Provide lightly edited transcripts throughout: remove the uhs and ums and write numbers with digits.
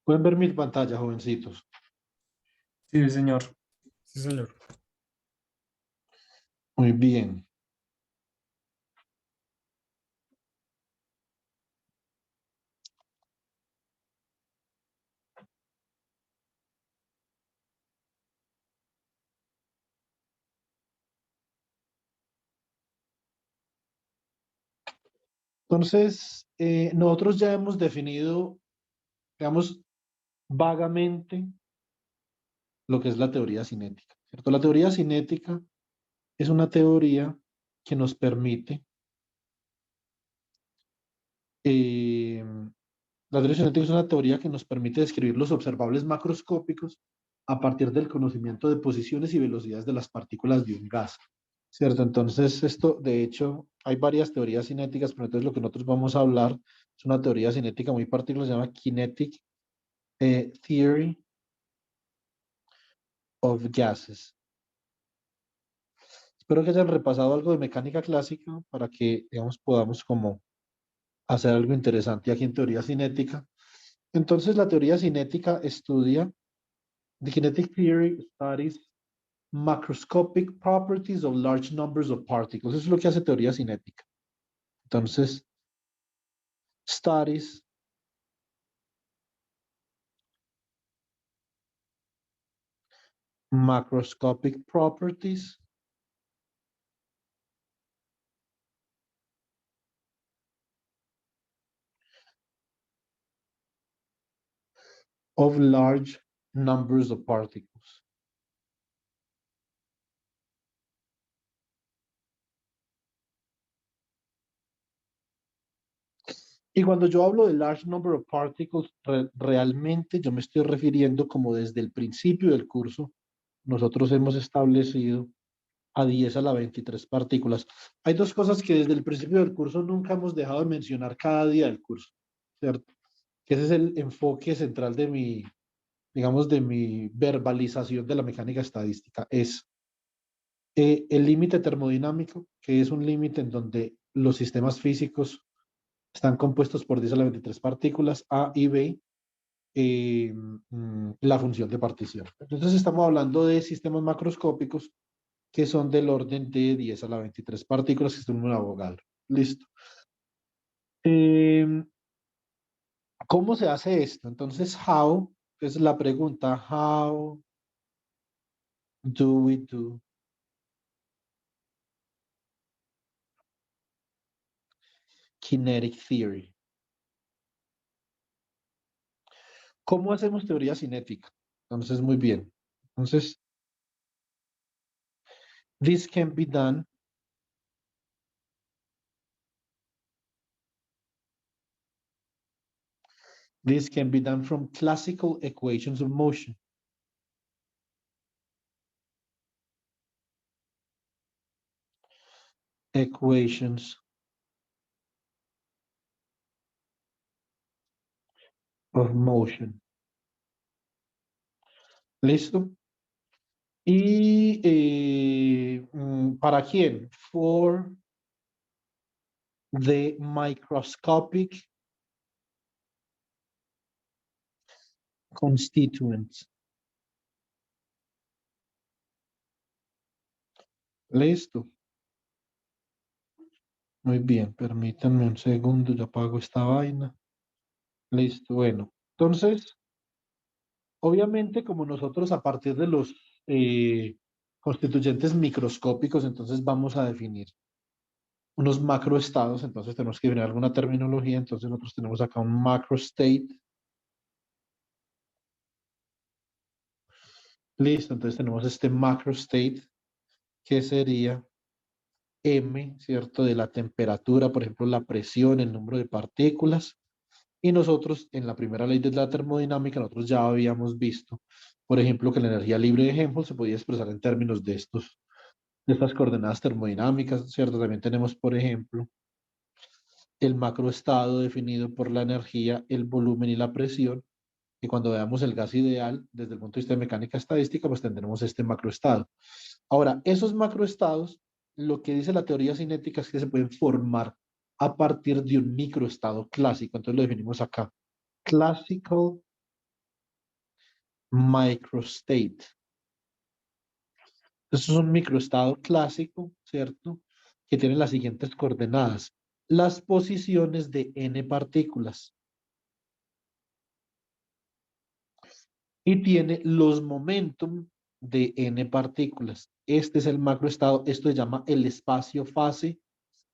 Pueden ver mi pantalla, jovencitos. Sí, señor. Sí, señor. Muy bien. Entonces, nosotros ya hemos definido, digamos, vagamente lo que es la teoría cinética, ¿cierto? La teoría cinética es una teoría que nos permite, eh, la teoría cinética es una teoría que nos permite describir los observables macroscópicos a partir del conocimiento de posiciones y velocidades de las partículas de un gas, ¿cierto? Entonces, esto, de hecho, hay varias teorías cinéticas, pero entonces lo que nosotros vamos a hablar es una teoría cinética muy particular, se llama Kinetic Theory of Gases. Espero que hayan repasado algo de mecánica clásica para que, digamos, podamos como hacer algo interesante aquí en teoría cinética. Entonces, la teoría cinética estudia, the kinetic theory studies macroscopic properties of large numbers of particles. Eso es lo que hace teoría cinética. Entonces, studies macroscopic properties of large numbers of particles. Y cuando yo hablo de large number of particles, realmente yo me estoy refiriendo como desde el principio del curso, nosotros hemos establecido a 10 a la 23 partículas. Hay dos cosas que desde el principio del curso nunca hemos dejado de mencionar cada día del curso, ¿cierto? Que ese es el enfoque central de mi, digamos, de mi verbalización de la mecánica estadística. Es el límite termodinámico, que es un límite en donde los sistemas físicos están compuestos por 10 a la 23 partículas, A y B, la función de partición. Entonces estamos hablando de sistemas macroscópicos que son del orden de 10 a la 23 partículas, que es un número Avogadro. Listo. Eh, ¿Cómo se hace esto? Entonces, how, es la pregunta, how do we do kinetic theory? ¿Cómo hacemos teoría cinética? Entonces, muy bien. Entonces, this can be done from classical equations of motion. Equations of motion. ¿Listo? ¿Y para quién? For the microscopic constituents. Listo. Muy bien, permítanme un segundo, yo apago esta vaina. Listo, bueno. Entonces, obviamente, como nosotros a partir de los constituyentes microscópicos, entonces vamos a definir unos macroestados, entonces tenemos que definir alguna terminología, entonces nosotros tenemos acá un macro state. Listo, entonces tenemos este macro state que sería M, ¿cierto? De la temperatura, por ejemplo, la presión, el número de partículas. Y nosotros, en la primera ley de la termodinámica, nosotros ya habíamos visto, por ejemplo, que la energía libre de Helmholtz se podía expresar en términos de estas coordenadas termodinámicas, ¿cierto? También tenemos, por ejemplo, el macroestado definido por la energía, el volumen y la presión. Y cuando veamos el gas ideal, desde el punto de vista de mecánica estadística, pues tendremos este macroestado. Ahora, esos macroestados, lo que dice la teoría cinética es que se pueden formar a partir de un microestado clásico. Entonces lo definimos acá. Classical microstate. Esto es un microestado clásico, ¿cierto? Que tiene las siguientes coordenadas. Las posiciones de n partículas. Y tiene los momentum de n partículas. Este es el macroestado. Esto se llama el espacio fase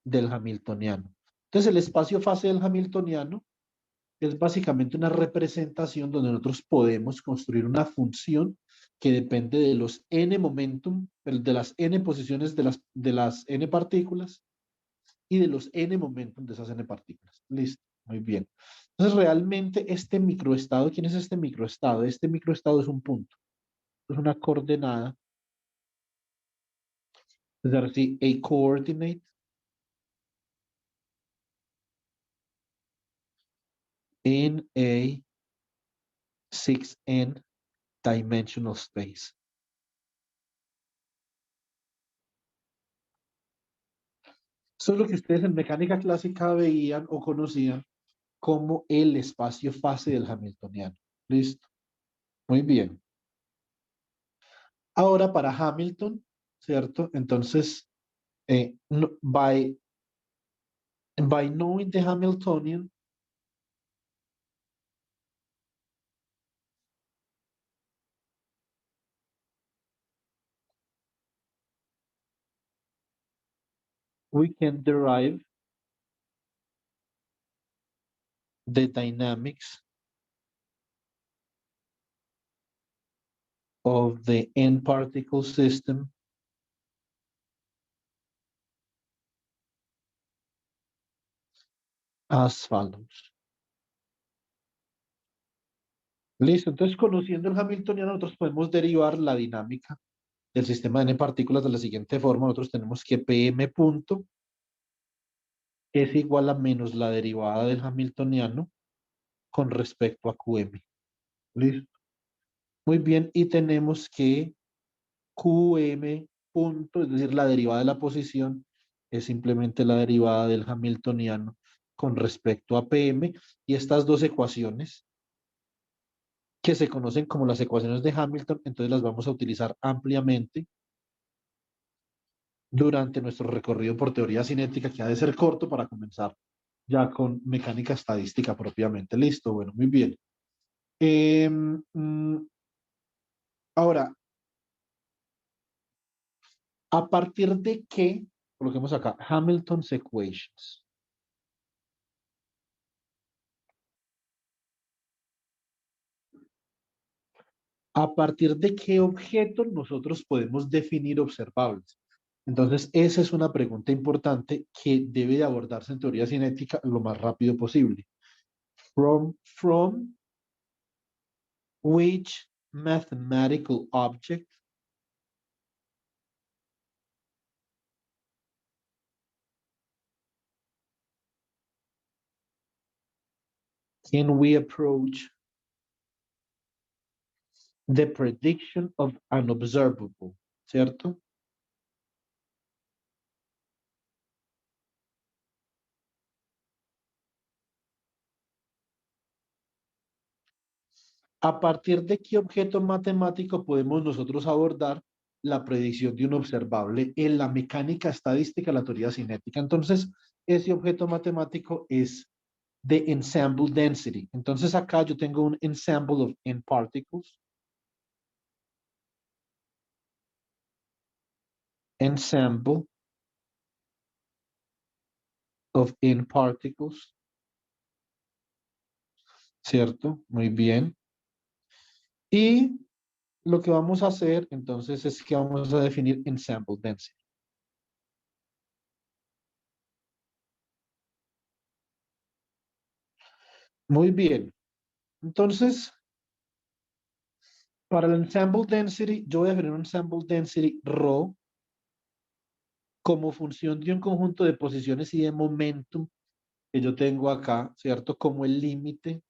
del hamiltoniano. Entonces, el espacio fase del hamiltoniano es básicamente una representación donde nosotros podemos construir una función que depende de los n momentum, de las n posiciones de las n partículas y de los n momentum de esas n partículas. Listo, muy bien. Entonces, realmente este microestado, ¿quién es este microestado? Este microestado es un punto, es una coordenada, es decir, a coordinate in a 6n dimensional space. Eso es lo que ustedes en mecánica clásica veían o conocían como el espacio fase del hamiltoniano. Listo. Muy bien. Ahora para Hamilton, ¿cierto? Entonces, by knowing the Hamiltonian, we can derive the dynamics of the n-particle system as follows. Listo, entonces conociendo el Hamiltoniano, nosotros podemos derivar la dinámica del sistema de n partículas de la siguiente forma. Nosotros tenemos que Pm punto es igual a menos la derivada del Hamiltoniano con respecto a Qm. Listo. Muy bien, y tenemos que Qm punto, es decir, la derivada de la posición, es simplemente la derivada del Hamiltoniano con respecto a Pm, y estas dos ecuaciones que se conocen como las ecuaciones de Hamilton, entonces las vamos a utilizar ampliamente durante nuestro recorrido por teoría cinética, que ha de ser corto para comenzar ya con mecánica estadística propiamente. Listo, bueno, muy bien. Ahora, ¿a partir de qué? Coloquemos acá, Hamilton's equations. ¿A partir de qué objeto nosotros podemos definir observables? Entonces, esa es una pregunta importante que debe de abordarse en teoría cinética lo más rápido posible. From which mathematical object can we approach the prediction of an observable? ¿Cierto? ¿A partir de qué objeto matemático podemos nosotros abordar la predicción de un observable en la mecánica estadística, la teoría cinética? Entonces, ese objeto matemático es de ensemble density. Entonces, acá yo tengo un ensemble of n particles. Ensemble of n particles. ¿Cierto? Muy bien. Y lo que vamos a hacer entonces es que vamos a definir ensemble density. Muy bien. Entonces, para el ensemble density, yo voy a definir un ensemble density ρ como función de un conjunto de posiciones y de momentum que yo tengo acá, ¿cierto? Como el límite.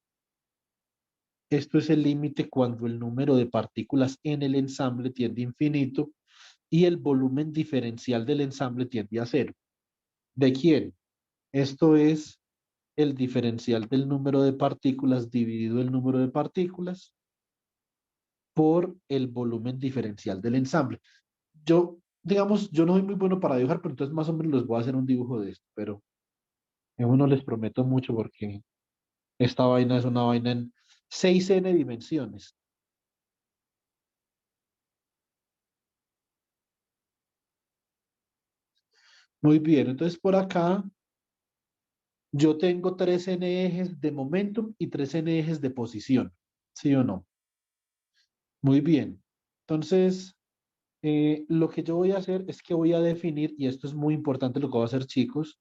Esto es el límite cuando el número de partículas en el ensamble tiende a infinito y el volumen diferencial del ensamble tiende a cero. ¿De quién? Esto es el diferencial del número de partículas dividido el número de partículas por el volumen diferencial del ensamble. Yo, digamos, yo no soy muy bueno para dibujar, pero entonces más o menos les voy a hacer un dibujo de esto, pero yo no les prometo mucho porque esta vaina es una vaina en 6n dimensiones. Muy bien, entonces por acá yo tengo 3n ejes de momentum y 3n ejes de posición, ¿sí o no? Muy bien. Entonces, lo que yo voy a hacer es que voy a definir, y esto es muy importante lo que voy a hacer, chicos,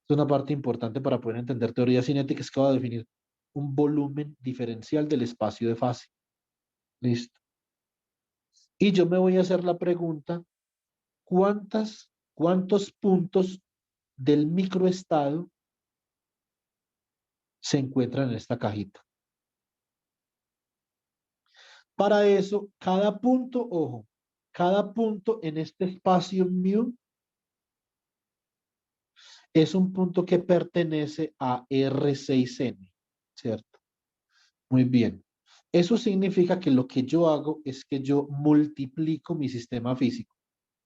es una parte importante para poder entender teoría cinética, es que voy a definir un volumen diferencial del espacio de fase. Listo. Y yo me voy a hacer la pregunta, ¿cuántos puntos del microestado se encuentran en esta cajita? Para eso, cada punto, ojo, cada punto en este espacio mu es un punto que pertenece a R6n, ¿cierto? Muy bien. Eso significa que lo que yo hago es que yo multiplico mi sistema físico,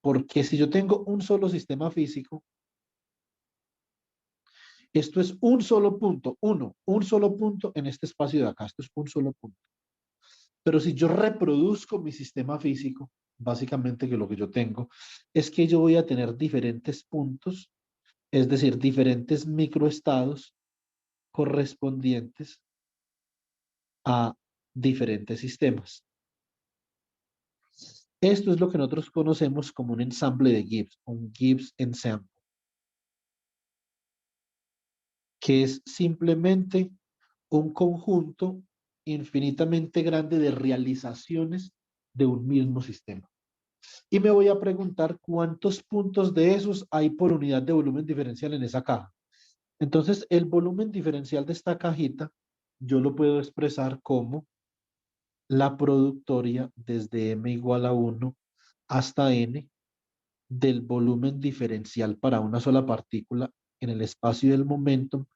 porque si yo tengo un solo sistema físico, esto es un solo punto, un solo punto en este espacio de acá, esto es un solo punto. Pero si yo reproduzco mi sistema físico, básicamente que lo que yo tengo es que yo voy a tener diferentes puntos, es decir, diferentes microestados correspondientes a diferentes sistemas. Esto es lo que nosotros conocemos como un ensamble de Gibbs, un Gibbs ensemble, que es simplemente un conjunto infinitamente grande de realizaciones de un mismo sistema. Y me voy a preguntar cuántos puntos de esos hay por unidad de volumen diferencial en esa caja. Entonces, el volumen diferencial de esta cajita, yo lo puedo expresar como la productoria desde m igual a 1 hasta n del volumen diferencial para una sola partícula en el espacio del momento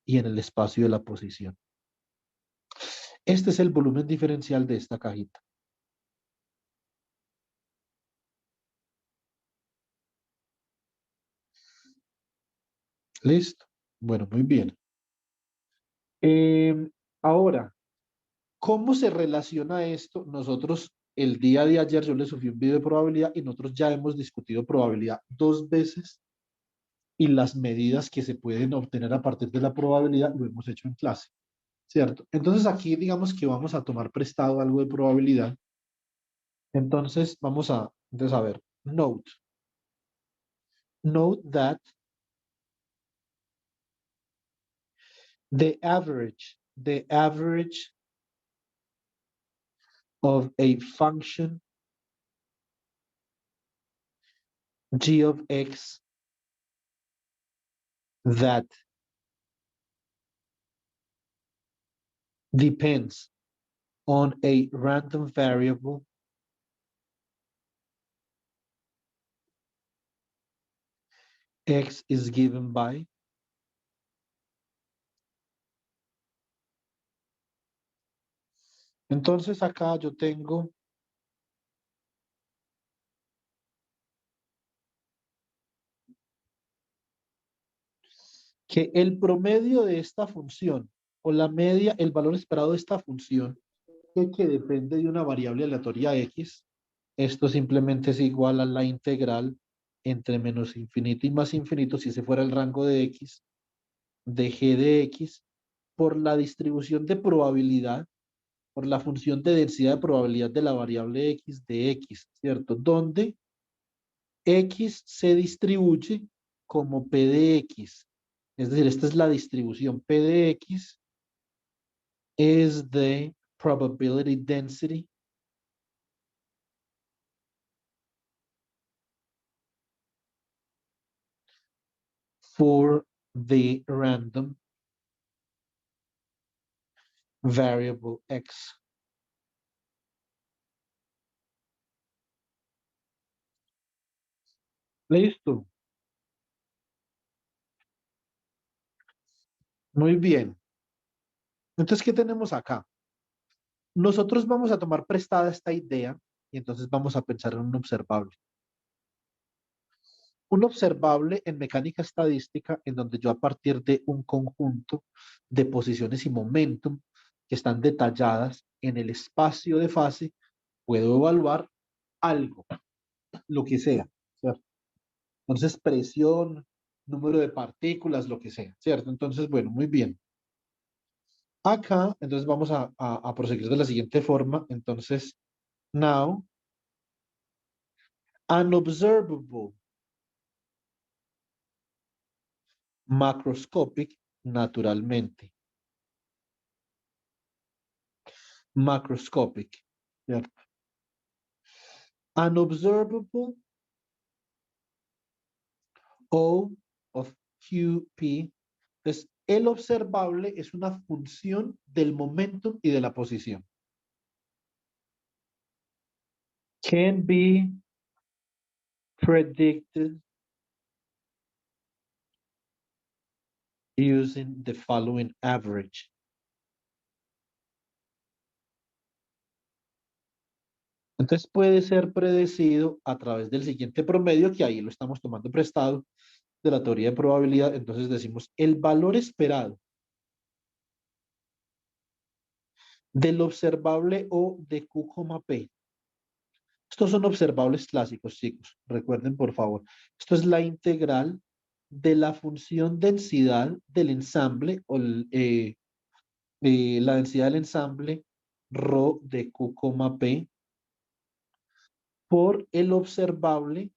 y en el espacio de la posición. Este es el volumen diferencial de esta cajita. ¿Listo? Bueno, muy bien. Ahora, ¿cómo se relaciona esto? Nosotros, el día de ayer, yo les subí un video de probabilidad y nosotros ya hemos discutido probabilidad 2 veces y las medidas que se pueden obtener a partir de la probabilidad lo hemos hecho en clase, ¿cierto? Entonces aquí digamos que vamos a tomar prestado algo de probabilidad. Entonces vamos a ver, note that the average of a function g of x that depends on a random variable x is given by. Entonces acá yo tengo que el promedio de esta función o la media, el valor esperado de esta función, que depende de una variable aleatoria x, esto simplemente es igual a la integral entre menos infinito y más infinito, si ese fuera el rango de x, de g de x, por la distribución de probabilidad, por la función de densidad de probabilidad de la variable x de x, ¿cierto? Donde x se distribuye como p de x. Es decir, esta es la distribución. P de x is the probability density for the random variable x. Listo. Muy bien. Entonces, ¿qué tenemos acá? Nosotros vamos a tomar prestada esta idea y entonces vamos a pensar en un observable. Un observable en mecánica estadística en donde yo a partir de un conjunto de posiciones y momentum que están detalladas en el espacio de fase, puedo evaluar algo, lo que sea, ¿cierto? Entonces, presión, número de partículas, lo que sea, ¿cierto? Entonces, bueno, muy bien. Acá, entonces vamos a proseguir de la siguiente forma. Entonces, now, unobservable, macroscopic, naturalmente. Macroscopic, ¿cierto? Unobservable, O of QP. Entonces, el observable es una función del momentum y de la posición. Can be predicted using the following average. Entonces puede ser predecido a través del siguiente promedio, que ahí lo estamos tomando prestado de la teoría de probabilidad. Entonces decimos el valor esperado del observable O de Q, P. Estos son observables clásicos, chicos. Recuerden, por favor. Esto es la integral de la función densidad del ensamble o la densidad del ensamble ρ de Q, P por el observable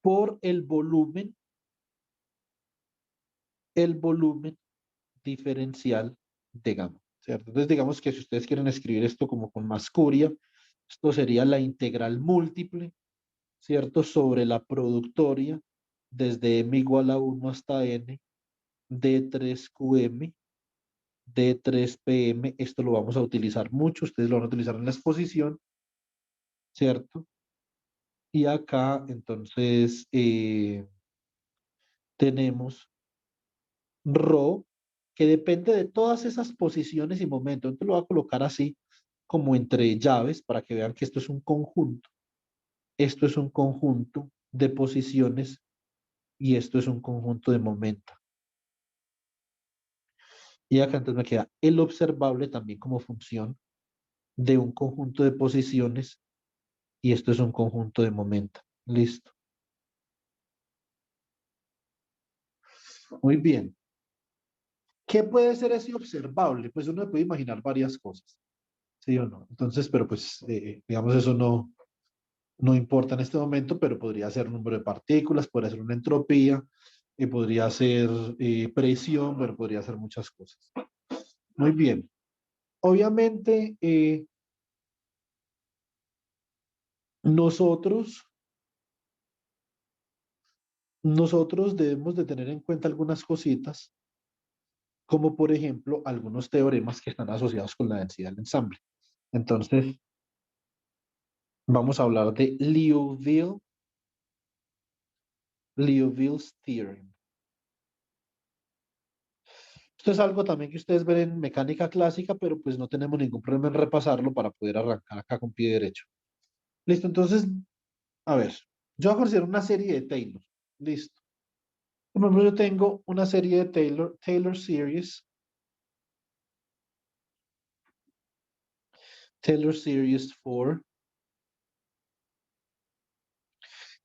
por el volumen diferencial de gamma, ¿cierto? Entonces, digamos que si ustedes quieren escribir esto como con más curia, esto sería la integral múltiple, ¿cierto? Sobre la productoria desde m igual a 1 hasta n d 3qm, d 3pm. Esto lo vamos a utilizar mucho, ustedes lo van a utilizar en la exposición, ¿cierto? Y acá, entonces, tenemos ρ, que depende de todas esas posiciones y momentos. Entonces lo voy a colocar así, como entre llaves, para que vean que esto es un conjunto. Esto es un conjunto de posiciones y esto es un conjunto de momentos. Y acá entonces me queda el observable también como función de un conjunto de posiciones y esto es un conjunto de momentos. Listo. Muy bien. ¿Qué puede ser ese observable? Pues uno puede imaginar varias cosas, ¿sí o no? Entonces, pero pues, digamos, eso no importa en este momento, pero podría ser número de partículas, podría ser una entropía, podría ser presión, pero podría ser muchas cosas. Muy bien. Obviamente, nosotros, nosotros debemos de tener en cuenta algunas cositas, como por ejemplo algunos teoremas que están asociados con la densidad del ensamble. Entonces, vamos a hablar de Liouville's theorem. Esto es algo también que ustedes ven en mecánica clásica, pero pues no tenemos ningún problema en repasarlo para poder arrancar acá con pie derecho. Listo, entonces, a ver, yo voy a hacer una serie de Taylor. Listo. Por ejemplo, yo tengo una serie de Taylor Series, Taylor Series for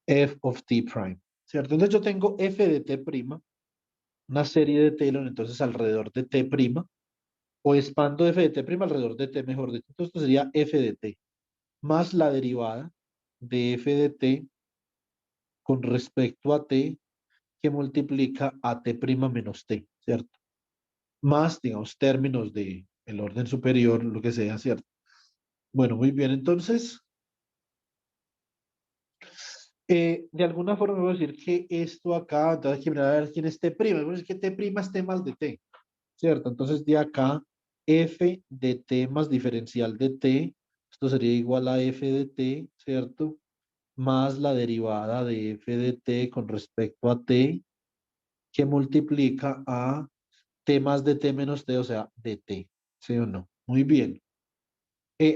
f of t prime, ¿cierto? Entonces yo tengo f de t prima, una serie de Taylor, entonces alrededor de t prima, o expando f de t prima alrededor de t, mejor dicho. Entonces esto sería f de t, más la derivada de f de t con respecto a t que multiplica a t' menos t, ¿cierto? Más, digamos, términos de el orden superior, lo que sea, ¿cierto? Bueno, muy bien, entonces, de alguna forma voy a decir que esto acá, entonces hay que mirar a ver quién es t', voy a decir que t' es t más de t, ¿cierto? Entonces, de acá, f de t más diferencial de t, esto sería igual a f de t, ¿cierto? Más la derivada de f de t con respecto a t, que multiplica a T más de T menos T, o sea, de T. ¿Sí o no? Muy bien.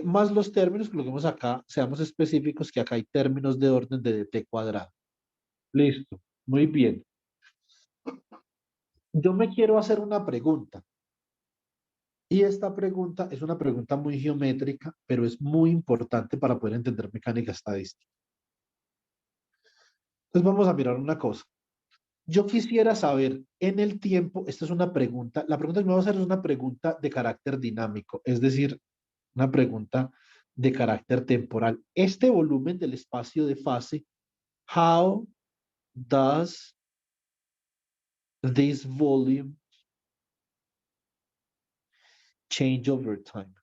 Más los términos, coloquemos acá, seamos específicos que acá hay términos de orden de dt cuadrado. Listo. Muy bien. Yo me quiero hacer una pregunta. Y esta pregunta es una pregunta muy geométrica, pero es muy importante para poder entender mecánica estadística. Entonces vamos a mirar una cosa. Yo quisiera saber en el tiempo, esta es una pregunta, la pregunta que me voy a hacer es una pregunta de carácter dinámico, es decir, una pregunta de carácter temporal. Este volumen del espacio de fase, how does this volume change over time?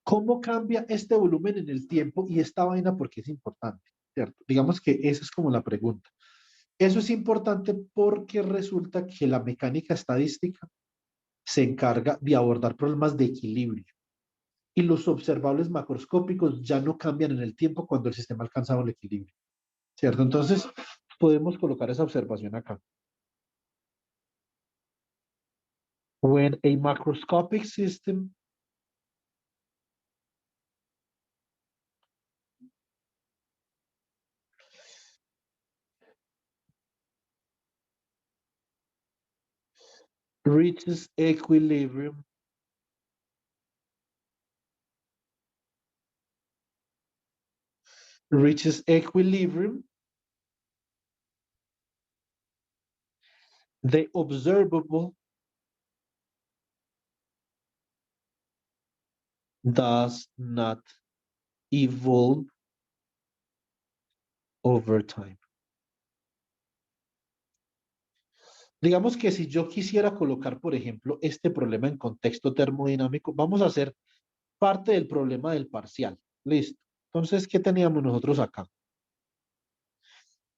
¿Cómo cambia este volumen en el tiempo y esta vaina porque es importante? ¿Cierto? Digamos que esa es como la pregunta. Eso es importante porque resulta que la mecánica estadística se encarga de abordar problemas de equilibrio y los observables macroscópicos ya no cambian en el tiempo cuando el sistema alcanza el equilibrio, ¿cierto? Entonces, podemos colocar esa observación acá. When a macroscopic system reaches equilibrium, the observable does not evolve over time. Digamos que si yo quisiera colocar, por ejemplo, este problema en contexto termodinámico, vamos a hacer parte del problema del parcial. Listo. Entonces, ¿qué teníamos nosotros acá?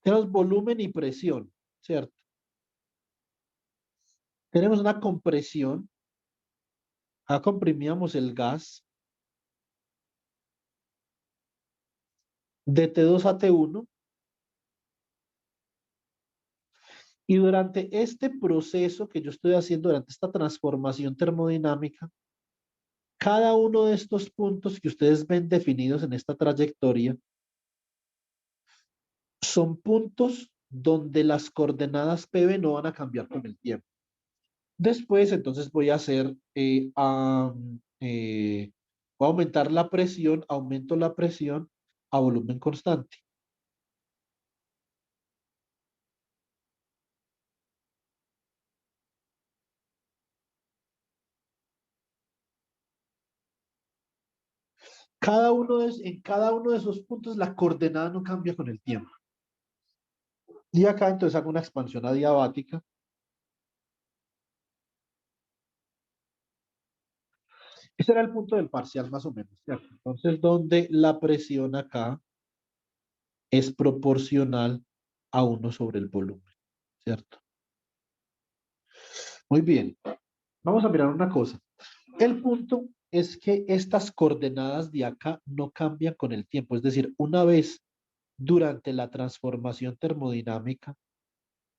Tenemos volumen y presión, ¿cierto? Tenemos una compresión. Acá comprimíamos el gas de T2 a T1 y durante este proceso que yo estoy haciendo, durante esta transformación termodinámica, cada uno de estos puntos que ustedes ven definidos en esta trayectoria son puntos donde las coordenadas PB no van a cambiar con el tiempo. Después, entonces voy a hacer, voy a aumentar la presión, aumento la presión a volumen constante. En cada uno de esos puntos la coordenada no cambia con el tiempo. Y acá entonces hago una expansión adiabática. Ese era el punto del parcial más o menos, ¿cierto? Entonces, donde la presión acá es proporcional a 1 sobre el volumen, ¿cierto? Muy bien. Vamos a mirar una cosa. El punto es que estas coordenadas de acá no cambian con el tiempo. Es decir, una vez durante la transformación termodinámica,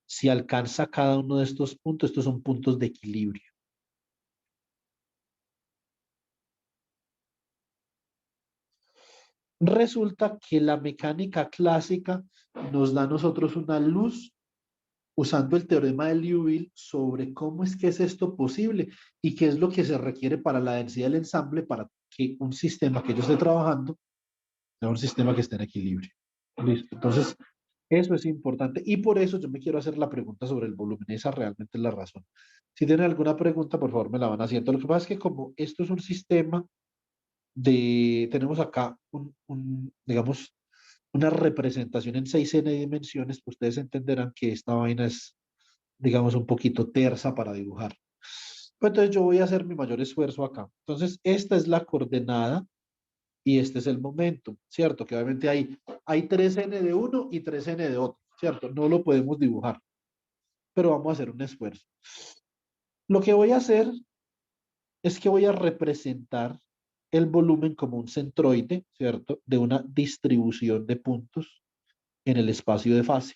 si alcanza cada uno de estos puntos, estos son puntos de equilibrio. Resulta que la mecánica clásica nos da a nosotros una luz usando el teorema de Liouville sobre cómo es que es esto posible y qué es lo que se requiere para la densidad del ensamble para que un sistema que yo esté trabajando sea un sistema que esté en equilibrio. Listo. Entonces, eso es importante y por eso yo me quiero hacer la pregunta sobre el volumen. Esa realmente es la razón. Si tienen alguna pregunta, por favor, me la van haciendo. Lo que pasa es que como esto es un sistema tenemos acá digamos, una representación en 6n dimensiones, pues ustedes entenderán que esta vaina es, digamos, un poquito tersa para dibujar. Pues entonces yo voy a hacer mi mayor esfuerzo acá. Entonces, esta es la coordenada y este es el momento, ¿cierto? Que obviamente hay 3n de uno y 3n de otro, ¿cierto? No lo podemos dibujar, pero vamos a hacer un esfuerzo. Lo que voy a hacer es que voy a representar el volumen como un centroide, ¿cierto? De una distribución de puntos. en el espacio de fase.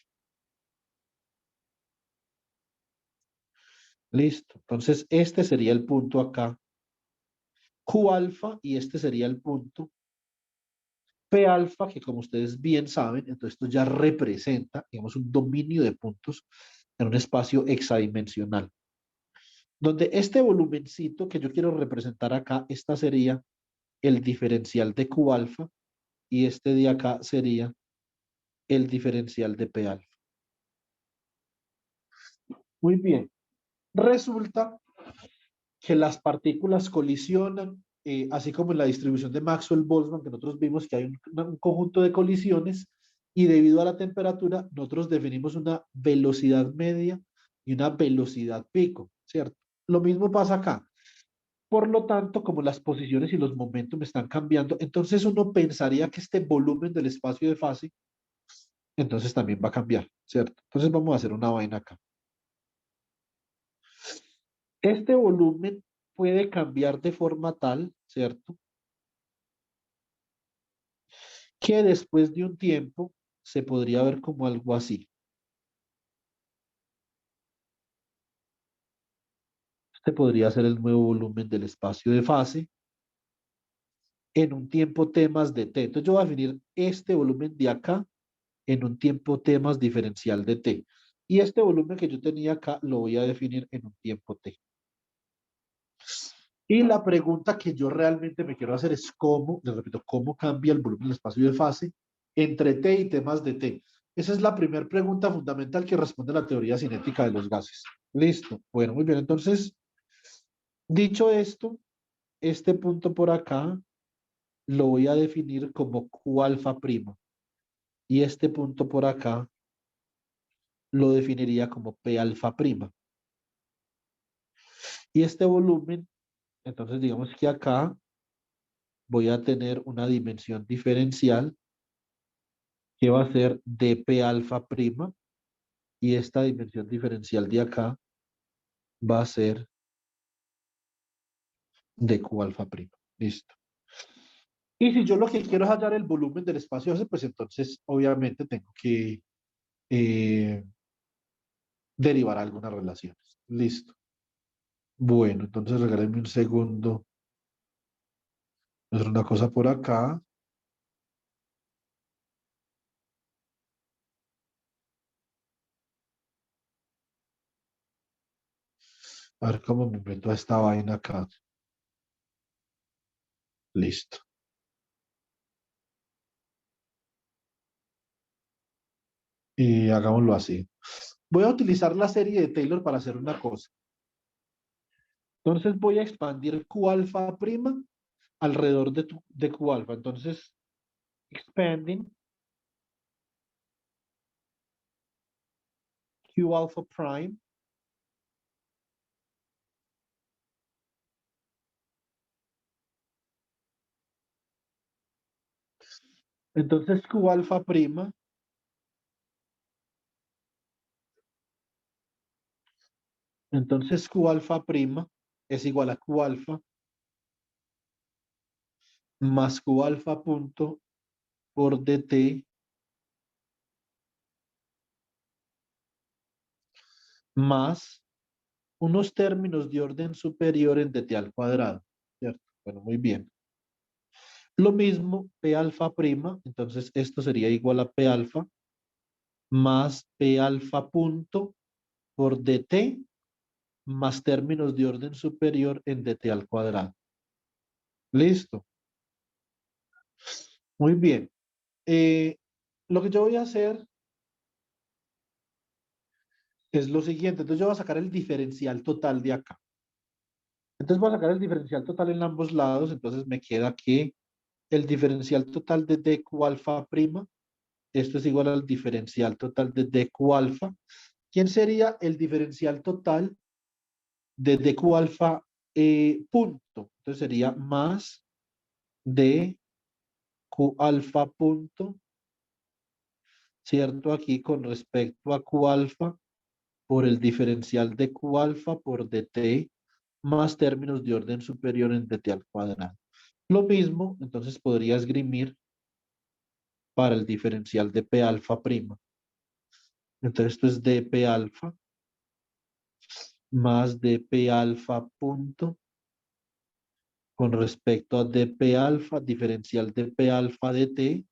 Listo. Entonces, este sería el punto acá, Q alfa, y este sería el punto P alfa, que como ustedes bien saben, entonces esto ya representa, digamos, un dominio de puntos en un espacio hexadimensional. Donde este volumencito que yo quiero representar acá, esta sería el diferencial de Q alfa, y este de acá sería el diferencial de P alfa. Muy bien. Resulta que las partículas colisionan, así como en la distribución de Maxwell-Boltzmann, que nosotros vimos que hay un conjunto de colisiones, y debido a la temperatura, nosotros definimos una velocidad media y una velocidad pico, ¿cierto? Lo mismo pasa acá. Por lo tanto, como las posiciones y los momentos están cambiando, entonces uno pensaría que este volumen del espacio de fase, entonces también va a cambiar, ¿cierto? Entonces vamos a hacer una vaina acá. Este volumen puede cambiar de forma tal, ¿cierto? Que después de un tiempo se podría ver como algo así. Este podría ser el nuevo volumen del espacio de fase en un tiempo t más de t. Entonces yo voy a definir este volumen de acá en un tiempo t más diferencial de t. Y este volumen que yo tenía acá lo voy a definir en un tiempo t. Y la pregunta que yo realmente me quiero hacer es cómo, les repito, cómo cambia el volumen del espacio de fase entre t y t más de t. Esa es la primera pregunta fundamental que responde la teoría cinética de los gases. Listo. Bueno, muy bien. Entonces, dicho esto, este punto por acá lo voy a definir como Q alfa prima. Y este punto por acá lo definiría como P alfa prima. Y este volumen, entonces digamos que acá voy a tener una dimensión diferencial que va a ser dp alfa prima, y esta dimensión diferencial de acá va a ser dq alfa prima. Listo. Y si yo lo que quiero es hallar el volumen del espacio ese, pues entonces obviamente tengo que eh, derivar algunas relaciones. Listo. Bueno, entonces regálenme un segundo. Hacer una cosa por acá. A ver cómo me invento esta vaina acá. Listo. Y hagámoslo así. Voy a utilizar la serie de Taylor para hacer una cosa. Entonces voy a expandir Q alfa prima alrededor de Q alfa. Entonces, expanding Q alpha prime. Entonces Q alfa prima Entonces Q alfa prima es igual a Q alfa más Q alfa punto por dt más unos términos de orden superior en dt al cuadrado, ¿cierto? Bueno, muy bien. Lo mismo P alfa prima, entonces esto sería igual a P alfa más P alfa punto por dt más términos de orden superior en dt al cuadrado. Listo. Muy bien. Lo que yo voy a hacer es lo siguiente. Entonces yo voy a sacar el diferencial total de acá. Entonces voy a sacar el diferencial total en ambos lados. Entonces me queda que el diferencial total de dq alfa prima, esto es igual al diferencial total de dq alfa. ¿Quién sería el diferencial total de dq alfa punto? Entonces sería más de q alfa punto, ¿cierto? Aquí con respecto a q alfa por el diferencial de q alfa por dt más términos de orden superior en dt al cuadrado. Lo mismo, entonces podría esgrimir para el diferencial de P alfa prima. Entonces esto es dP alfa más dP alfa punto con respecto a dP alfa, diferencial de P alfa de T,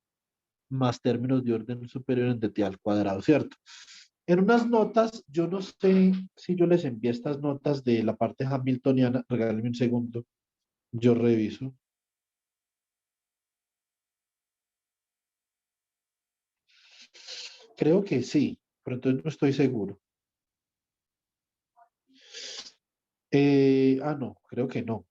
más términos de orden superior en dt al cuadrado, ¿cierto? En unas notas, yo no sé si yo les envié estas notas de la parte hamiltoniana, regálenme un segundo, yo reviso. Creo que sí, pero entonces no estoy seguro. No, creo que no.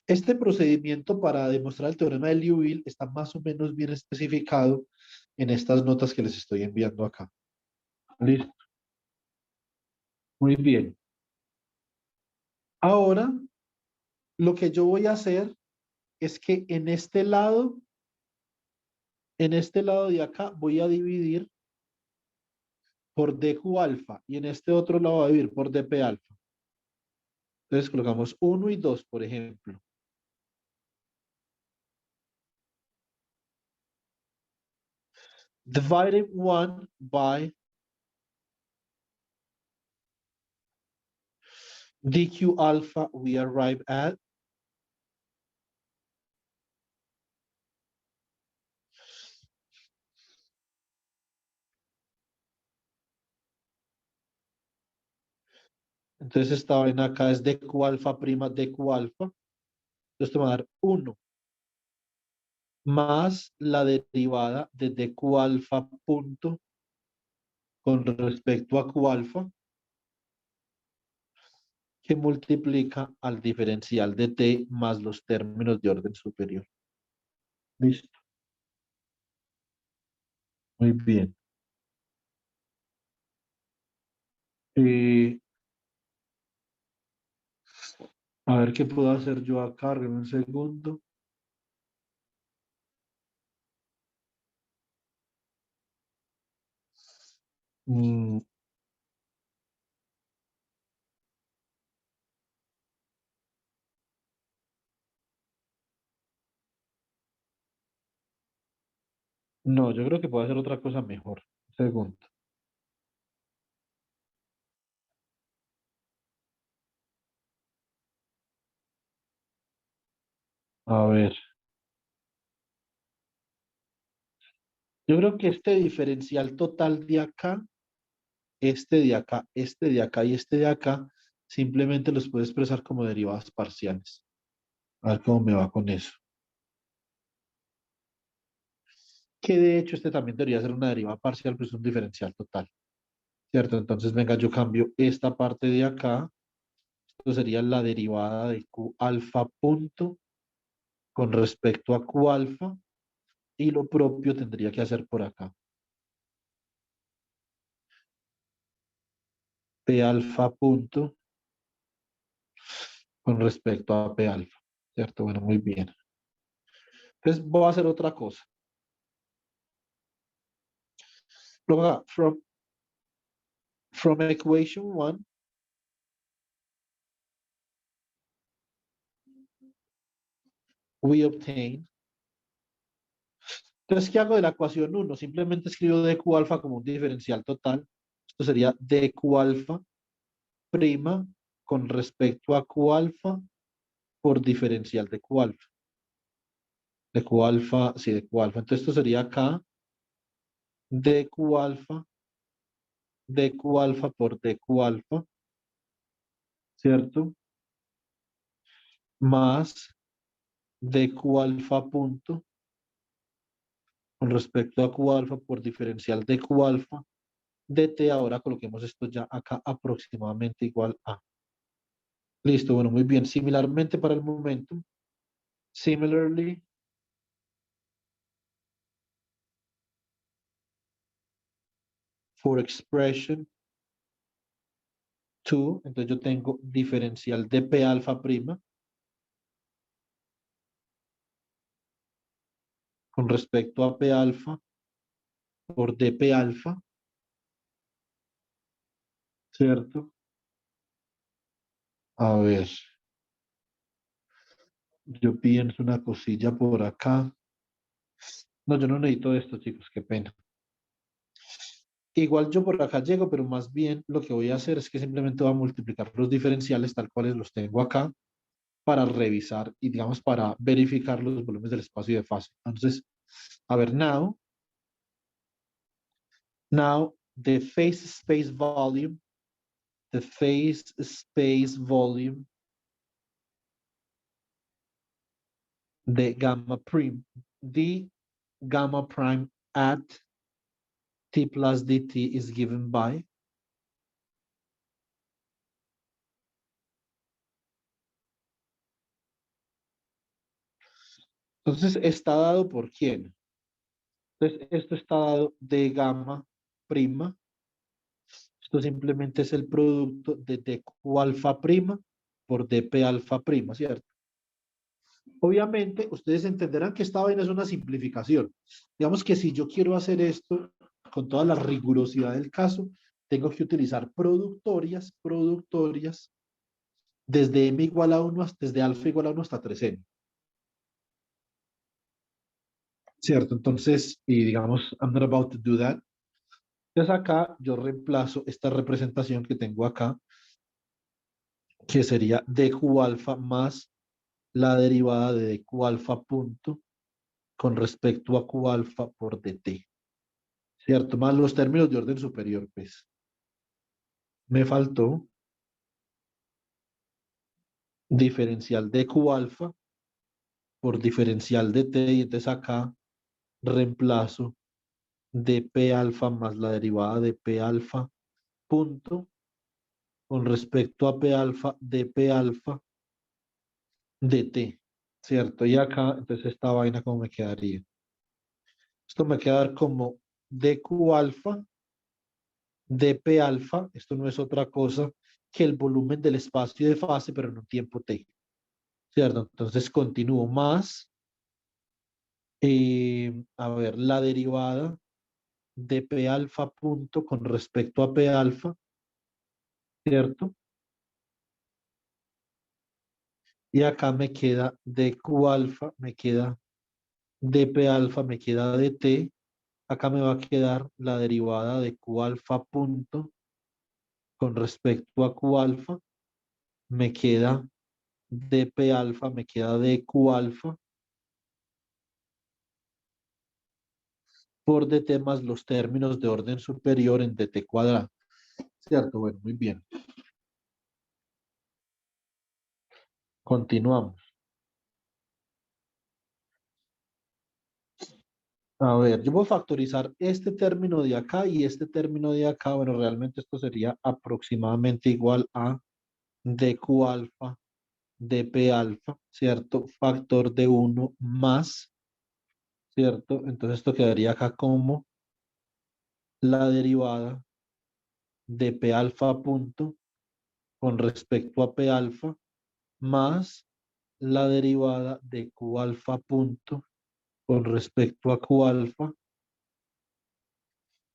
Este procedimiento para demostrar el teorema de Liouville está más o menos bien especificado en estas notas que les estoy enviando acá. Listo. Muy bien. Ahora, lo que yo voy a hacer es que en este lado de acá, voy a dividir por dq alfa y en este otro lado voy a dividir por dp alfa. Entonces colocamos 1 y 2, por ejemplo. Dividing 1 by dq alpha, we arrive at entonces esta vaina acá es dq alfa prima dq alfa. Entonces te va a dar 1 más la derivada de dq alfa punto con respecto a q alfa que multiplica al diferencial de t más los términos de orden superior. Listo. Muy bien. Eh, a ver qué puedo hacer yo acá. En un segundo. Mm, no, yo creo que puedo hacer otra cosa mejor. Un segundo. A ver. Yo creo que este diferencial total de acá, este de acá, este de acá y este de acá, simplemente los puedo expresar como derivadas parciales. A ver cómo me va con eso. Que de hecho este también debería ser una derivada parcial, pues un diferencial total. ¿Cierto? Entonces, venga, yo cambio esta parte de acá. Esto sería la derivada de Q alfa punto con respecto a Q alfa. Y lo propio tendría que hacer por acá. P alfa punto con respecto a P alfa. ¿Cierto? Bueno, muy bien. Entonces, voy a hacer otra cosa. Luego, from equation 1, we obtain. Entonces, ¿qué hago de la ecuación 1? Simplemente escribo dq alfa como un diferencial total. Esto sería dq alfa prima con respecto a q alfa por diferencial de q alfa. De q alfa, sí, de q alfa. Entonces, esto sería acá dq alfa, dq alfa por dq alfa, ¿cierto? Más dq alfa punto con respecto a q alfa por diferencial de q alfa de t. Ahora coloquemos esto ya acá aproximadamente igual a. Listo, bueno, muy bien. Similarmente para el momento. Similarly, for expression 2, entonces yo tengo diferencial de p alfa prima con respecto a p alfa por dp alfa, ¿cierto? A ver, yo pienso una cosilla por acá. No, yo no necesito esto, chicos, qué pena. Igual yo por acá llego, pero más bien lo que voy a hacer es que simplemente voy a multiplicar los diferenciales tal cuales los tengo acá para revisar y digamos para verificar los volúmenes del espacio de fase. Entonces, a ver, now the phase space volume the gamma prime at t plus dt is given by. Entonces, ¿está dado por quién? Entonces, esto está dado de gamma prima. Esto simplemente es el producto de dq alfa prima por dp alfa prima, ¿cierto? Obviamente, ustedes entenderán que esta vaina es una simplificación. Digamos que si yo quiero hacer esto con toda la rigurosidad del caso, tengo que utilizar productorias, desde m igual a 1, desde alfa igual a 1 hasta 3n. ¿Cierto? Entonces, y digamos, I'm not about to do that. Entonces acá yo reemplazo esta representación que tengo acá, que sería dq alfa más la derivada de dq alfa punto con respecto a q alfa por dt. ¿Cierto? Más los términos de orden superior, pues. Me faltó diferencial de Q alfa por diferencial de T, y entonces acá reemplazo de P alfa más la derivada de P alfa punto con respecto a P alfa de P alfa de T, ¿cierto? Y acá, entonces esta vaina, ¿cómo me quedaría? Esto me queda como dq alfa de P alfa, esto no es otra cosa que el volumen del espacio de fase, pero en un tiempo T. ¿Cierto? Entonces continúo más, a ver, la derivada de P alfa punto con respecto a P alfa, ¿cierto? Y acá me queda de Q alfa, me queda de P alfa, me queda de T. Acá me va a quedar la derivada de Q alfa punto con respecto a Q alfa, me queda de P alfa, me queda de Q alfa por dt más los términos de orden superior en dt cuadrado. ¿Cierto? Bueno, muy bien. Continuamos. A ver, yo voy a factorizar este término de acá y este término de acá. Bueno, realmente esto sería aproximadamente igual a dq alfa dp alfa, ¿cierto? Factor de 1 más, ¿cierto? Entonces esto quedaría acá como la derivada de p alfa punto con respecto a p alfa más la derivada de q alfa punto con respecto a q alfa,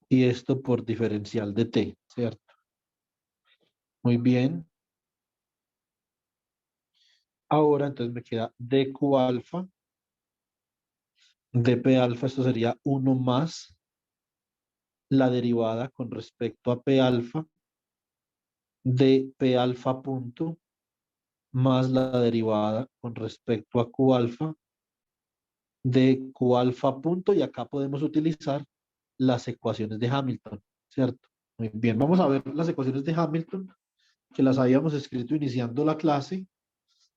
y esto por diferencial de t, ¿cierto? Muy bien. Ahora entonces me queda dq alfa, dp alfa, esto sería 1 más la derivada con respecto a p alfa de p alfa punto más la derivada con respecto a q alfa de q alfa punto, y acá podemos utilizar las ecuaciones de Hamilton, ¿cierto? Muy bien, vamos a ver las ecuaciones de Hamilton que las habíamos escrito iniciando la clase.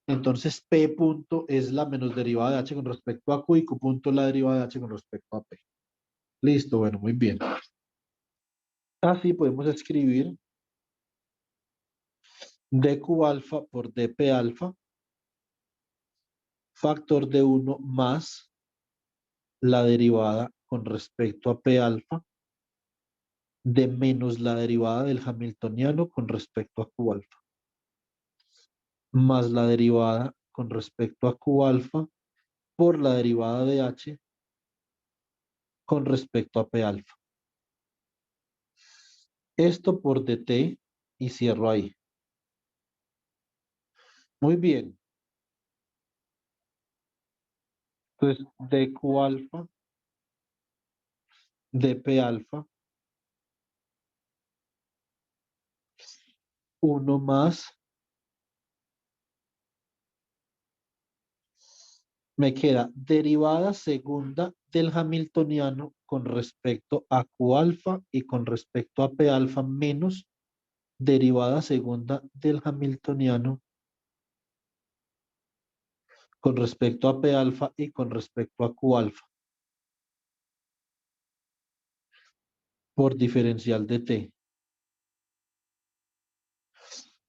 Entonces, P punto es la menos derivada de H con respecto a Q, y Q punto es la derivada de H con respecto a P. Listo, bueno, muy bien. Así podemos escribir dq alfa por dp alfa, factor de 1 más la derivada con respecto a P alfa de menos la derivada del hamiltoniano con respecto a Q alfa, más la derivada con respecto a Q alfa por la derivada de H con respecto a P alfa. Esto por dt y cierro ahí. Muy bien. Entonces, dq alfa de P alfa, 1 más, me queda derivada segunda del hamiltoniano con respecto a Q alfa y con respecto a P alfa menos derivada segunda del hamiltoniano con respecto a P alfa y con respecto a Q alfa por diferencial de T.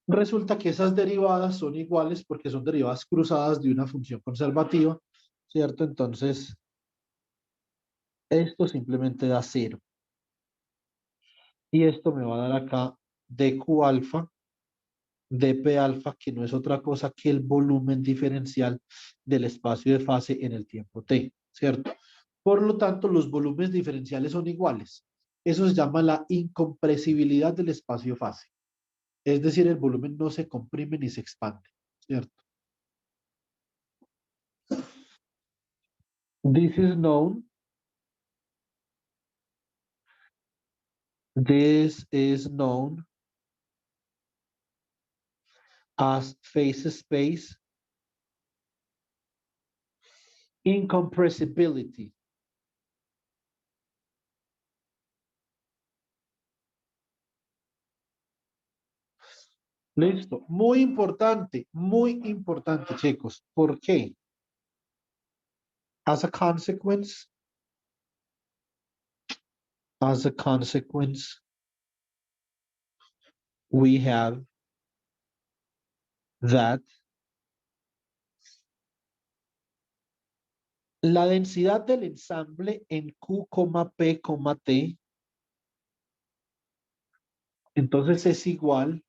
Resulta que esas derivadas son iguales porque son derivadas cruzadas de una función conservativa, ¿cierto? Entonces, esto simplemente da cero. Y esto me va a dar acá dq alfa, dp alfa, que no es otra cosa que el volumen diferencial del espacio de fase en el tiempo t, ¿cierto? Por lo tanto, los volúmenes diferenciales son iguales. Eso se llama la incompresibilidad del espacio fase. Es decir, el volumen no se comprime ni se expande, ¿cierto? This is known. This is known as phase space incompressibility. Listo. muy importante, chicos. ¿Por qué? As a consequence, as a consequence, we have that la densidad del ensamble en Q, P, T, entonces es igual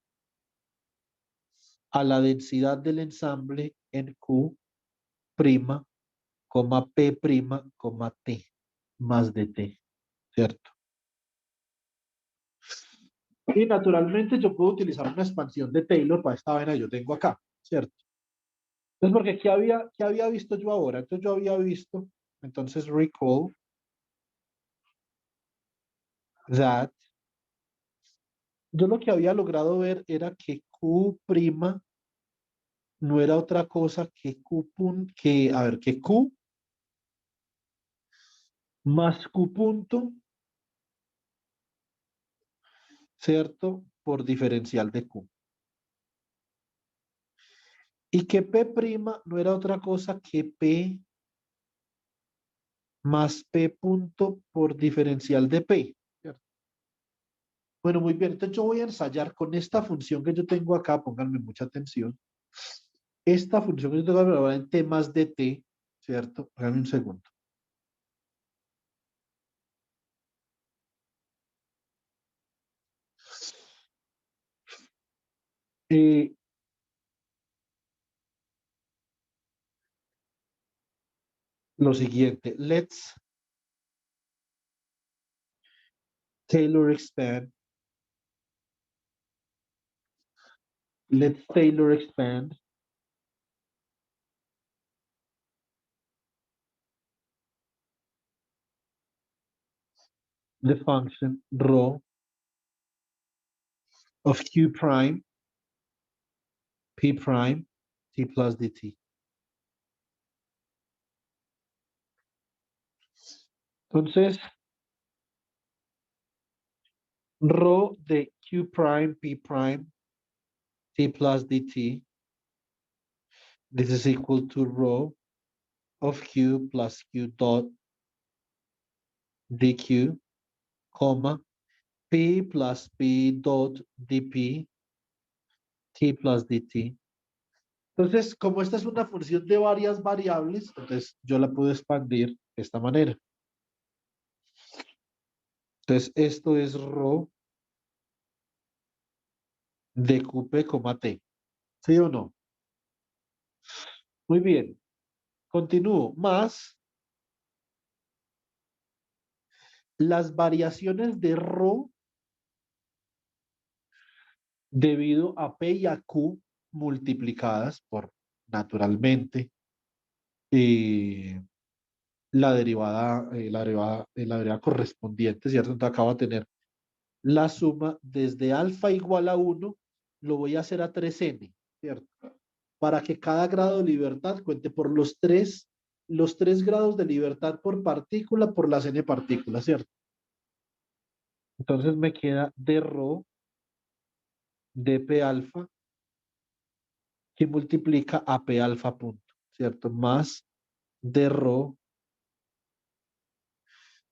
a la densidad del ensamble en Q', P', T, más de T, ¿cierto? Y naturalmente yo puedo utilizar una expansión de Taylor para esta vaina que yo tengo acá, ¿cierto? Entonces, porque qué había visto yo ahora? Entonces yo había visto, entonces recall that, yo lo que había logrado ver era que Q' no era otra cosa que que Q más Q punto, ¿cierto? Por diferencial de Q. Y que P' no era otra cosa que P más P punto por diferencial de P, ¿cierto? Bueno, muy bien. Entonces yo voy a ensayar con esta función que yo tengo acá, pónganme mucha atención. Esta función que yo tengo ahora en T más de T, ¿cierto? Háganme un segundo. Eh, lo siguiente, let's Taylor expand. Let's Taylor expand the function rho of Q prime, P prime, T plus dt. Entonces, rho de Q prime, P prime, T plus dt. This is equal to rho of Q plus Q dot dq, comma, P plus P dot dp, T plus dt. Entonces, como esta es una función de varias variables, entonces yo la puedo expandir de esta manera. Entonces, esto es rho de qp, t. ¿Sí o no? Muy bien. Continúo. Más las variaciones de rho debido a P y a Q multiplicadas por, naturalmente, eh, la derivada correspondiente, ¿cierto? Entonces acabo de tener la suma desde alfa igual a 1, lo voy a hacer a 3n, ¿cierto? Para que cada grado de libertad cuente por los tres grados de libertad por partícula por las n partículas, ¿cierto? Entonces me queda d rho dp alfa que multiplica a p alfa punto, ¿cierto? Más d rho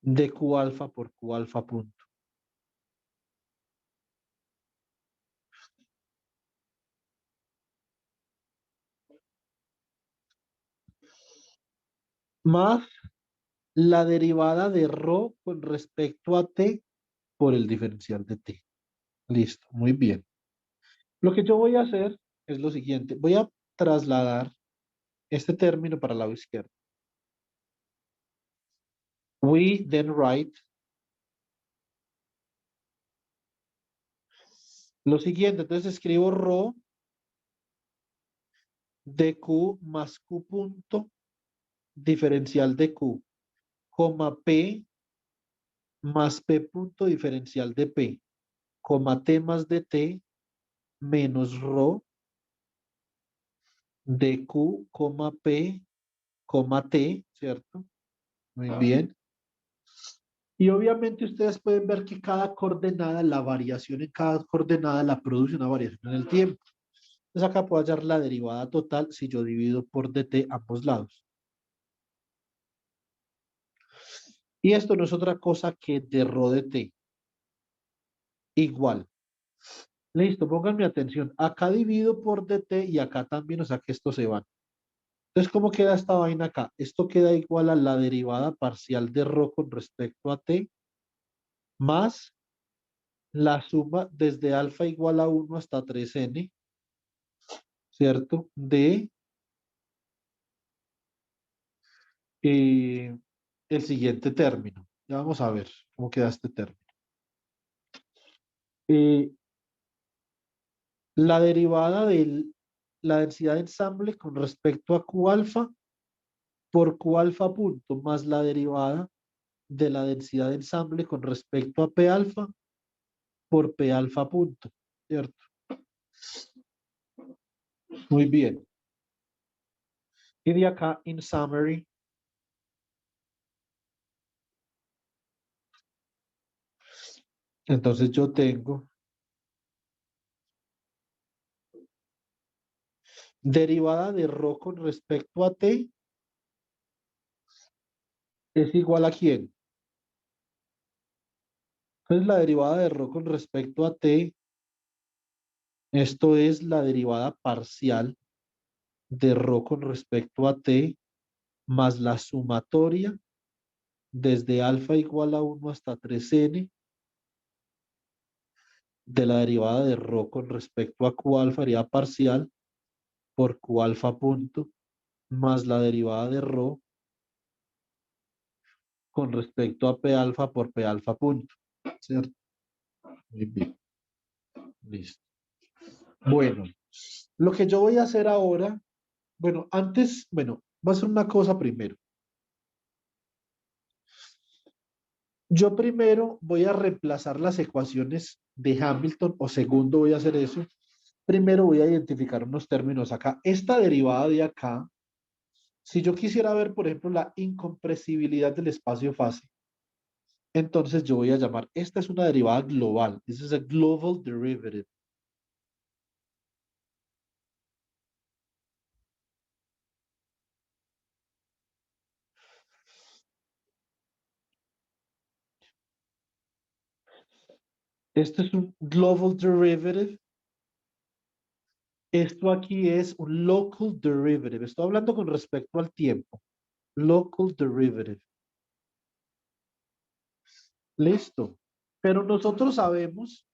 de q alfa por q alfa punto. Más la derivada de rho con respecto a t por el diferencial de t. Listo, muy bien. Lo que yo voy a hacer es lo siguiente. Voy a trasladar este término para el lado izquierdo. We then write lo siguiente. Entonces escribo rho de q más q punto diferencial de q, coma p más p punto diferencial de p, coma t más de t menos rho de q, coma p, coma t, ¿cierto? Muy bien. Y obviamente ustedes pueden ver que cada coordenada, la variación en cada coordenada la produce una variación en el tiempo. Entonces acá puedo hallar la derivada total si yo divido por dt ambos lados. Y esto no es otra cosa que d rho de t. Igual. Listo, pónganme atención. Acá divido por dt y acá también, o sea que esto se va. Entonces, ¿cómo queda esta vaina acá? Esto queda igual a la derivada parcial de rho con respecto a t más la suma desde alfa igual a 1 hasta 3n, ¿cierto? De el siguiente término. Ya vamos a ver cómo queda este término. Eh, la derivada de la densidad de ensamble con respecto a Q alfa por Q alfa punto más la derivada de la densidad de ensamble con respecto a P alfa por P alfa punto, ¿cierto? Muy bien. Y de acá, in summary, entonces yo tengo derivada de rho con respecto a T es igual a ¿quién? Entonces la derivada de rho con respecto a T, esto es la derivada parcial de rho con respecto a T más la sumatoria desde alfa igual a 1 hasta 3n de la derivada de rho con respecto a Q alfa sería parcial por Q alfa punto más la derivada de rho con respecto a P alfa por P alfa punto. ¿Cierto? Muy bien. Listo. Bueno, lo que yo voy a hacer ahora, bueno, antes, bueno, voy a hacer una cosa primero. Yo primero voy a reemplazar las ecuaciones de Hamilton, o segundo voy a hacer eso. Primero voy a identificar unos términos acá. Esta derivada de acá, si yo quisiera ver, por ejemplo, la incompresibilidad del espacio-fase, entonces yo voy a llamar, esta es una derivada global. This is a global derivative. Esto es un global derivative. Esto aquí es un local derivative. Estoy hablando con respecto al tiempo. Local derivative. Listo. Pero nosotros sabemos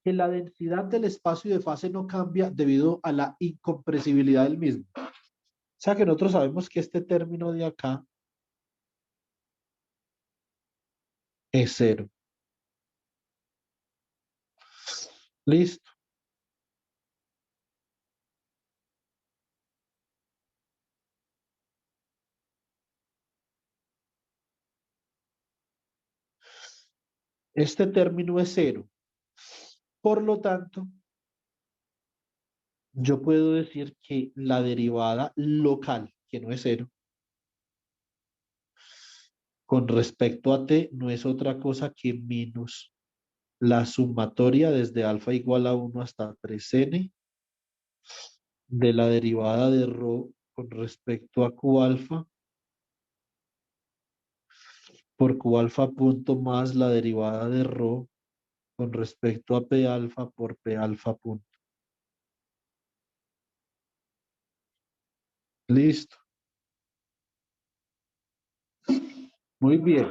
que la densidad del espacio de fase no cambia debido a la incompresibilidad del mismo. O sea que nosotros sabemos que este término de acá es cero. Listo. Este término es cero. Por lo tanto, yo puedo decir que la derivada local, que no es cero, con respecto a t, no es otra cosa que menos la sumatoria desde alfa igual a 1 hasta 3n de la derivada de ρ con respecto a q alfa por q alfa punto más la derivada de ρ con respecto a p alfa por p alfa punto. Listo. Muy bien.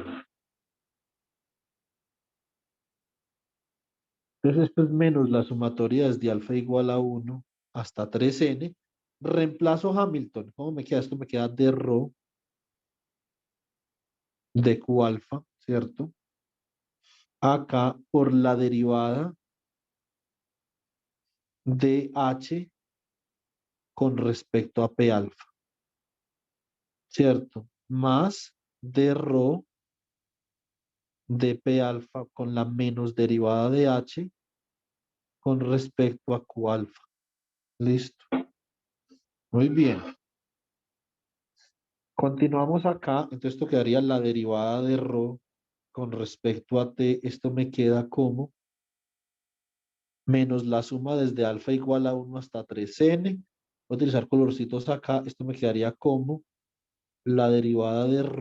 Entonces esto es menos la sumatoria desde alfa igual a 1 hasta 3n. Reemplazo Hamilton. ¿Cómo me queda? Esto me queda de ρ de q alfa, ¿cierto? Acá por la derivada de h con respecto a p alfa, ¿cierto? Más de ρ de p alfa con la menos derivada de h con respecto a q alfa. Listo. Muy bien. Continuamos acá. Entonces esto quedaría la derivada de ρ con respecto a t. Esto me queda como menos la suma desde alfa igual a 1 hasta 3n. Voy a utilizar colorcitos acá. Esto me quedaría como la derivada de ρ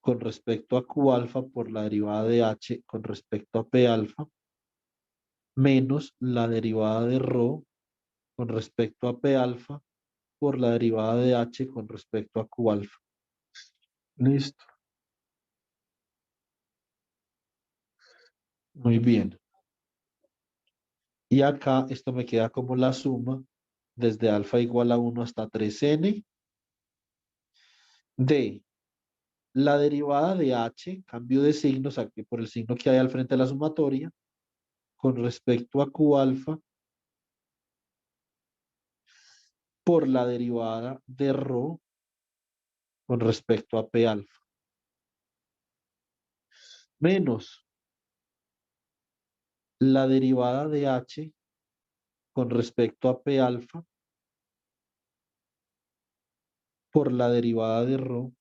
con respecto a q alfa por la derivada de h con respecto a p alfa menos la derivada de ρ con respecto a p alfa por la derivada de h con respecto a q alfa. Listo. Muy bien. Y acá esto me queda como la suma desde alfa igual a 1 hasta 3n de la derivada de h, cambio de signos aquí por el signo que hay al frente de la sumatoria, con respecto a q alfa por la derivada de ρ con respecto a p alfa. Menos la derivada de h con respecto a p alfa por la derivada de ρ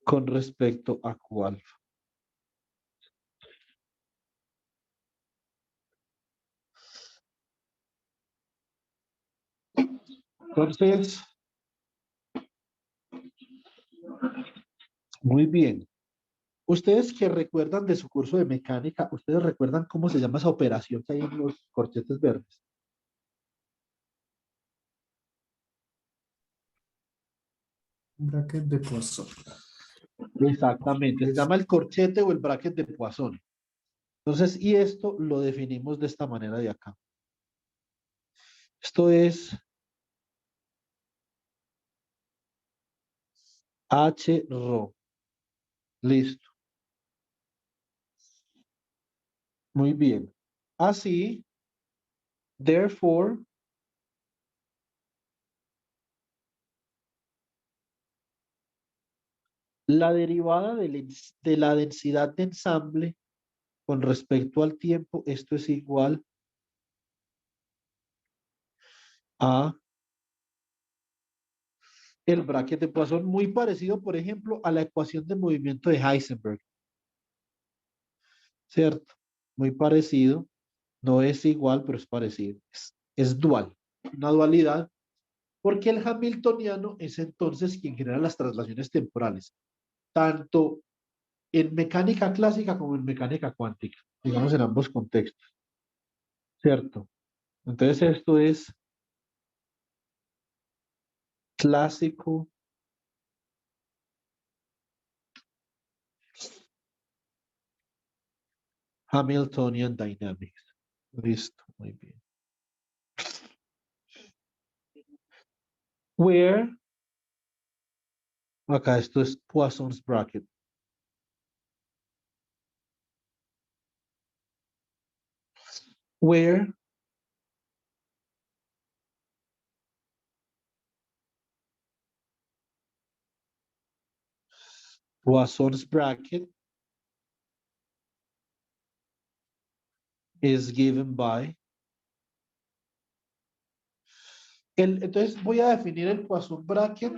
con respecto a q alfa. Entonces, muy bien. Ustedes que recuerdan de su curso de mecánica, ¿ustedes recuerdan cómo se llama esa operación que hay en los corchetes verdes? Bracket de Poisson. Exactamente, se llama el corchete o el bracket de Poisson. Entonces, y esto lo definimos de esta manera de acá. Esto es H rho. Listo. Muy bien. Así, therefore, la derivada de la densidad de ensamble con respecto al tiempo, esto es igual a el bracket de Poisson, muy parecido, por ejemplo, a la ecuación de movimiento de Heisenberg, ¿cierto? Muy parecido, no es igual, pero es parecido. Es dual, una dualidad, porque el hamiltoniano es entonces quien genera las traslaciones temporales, tanto en mecánica clásica como en mecánica cuántica, digamos en ambos contextos, ¿cierto? Entonces esto es clásico Hamiltonian Dynamics. Listo, muy bien. Where, acá esto es Poisson's bracket. Where Poisson's bracket is given by. Entonces voy a definir el Poisson bracket.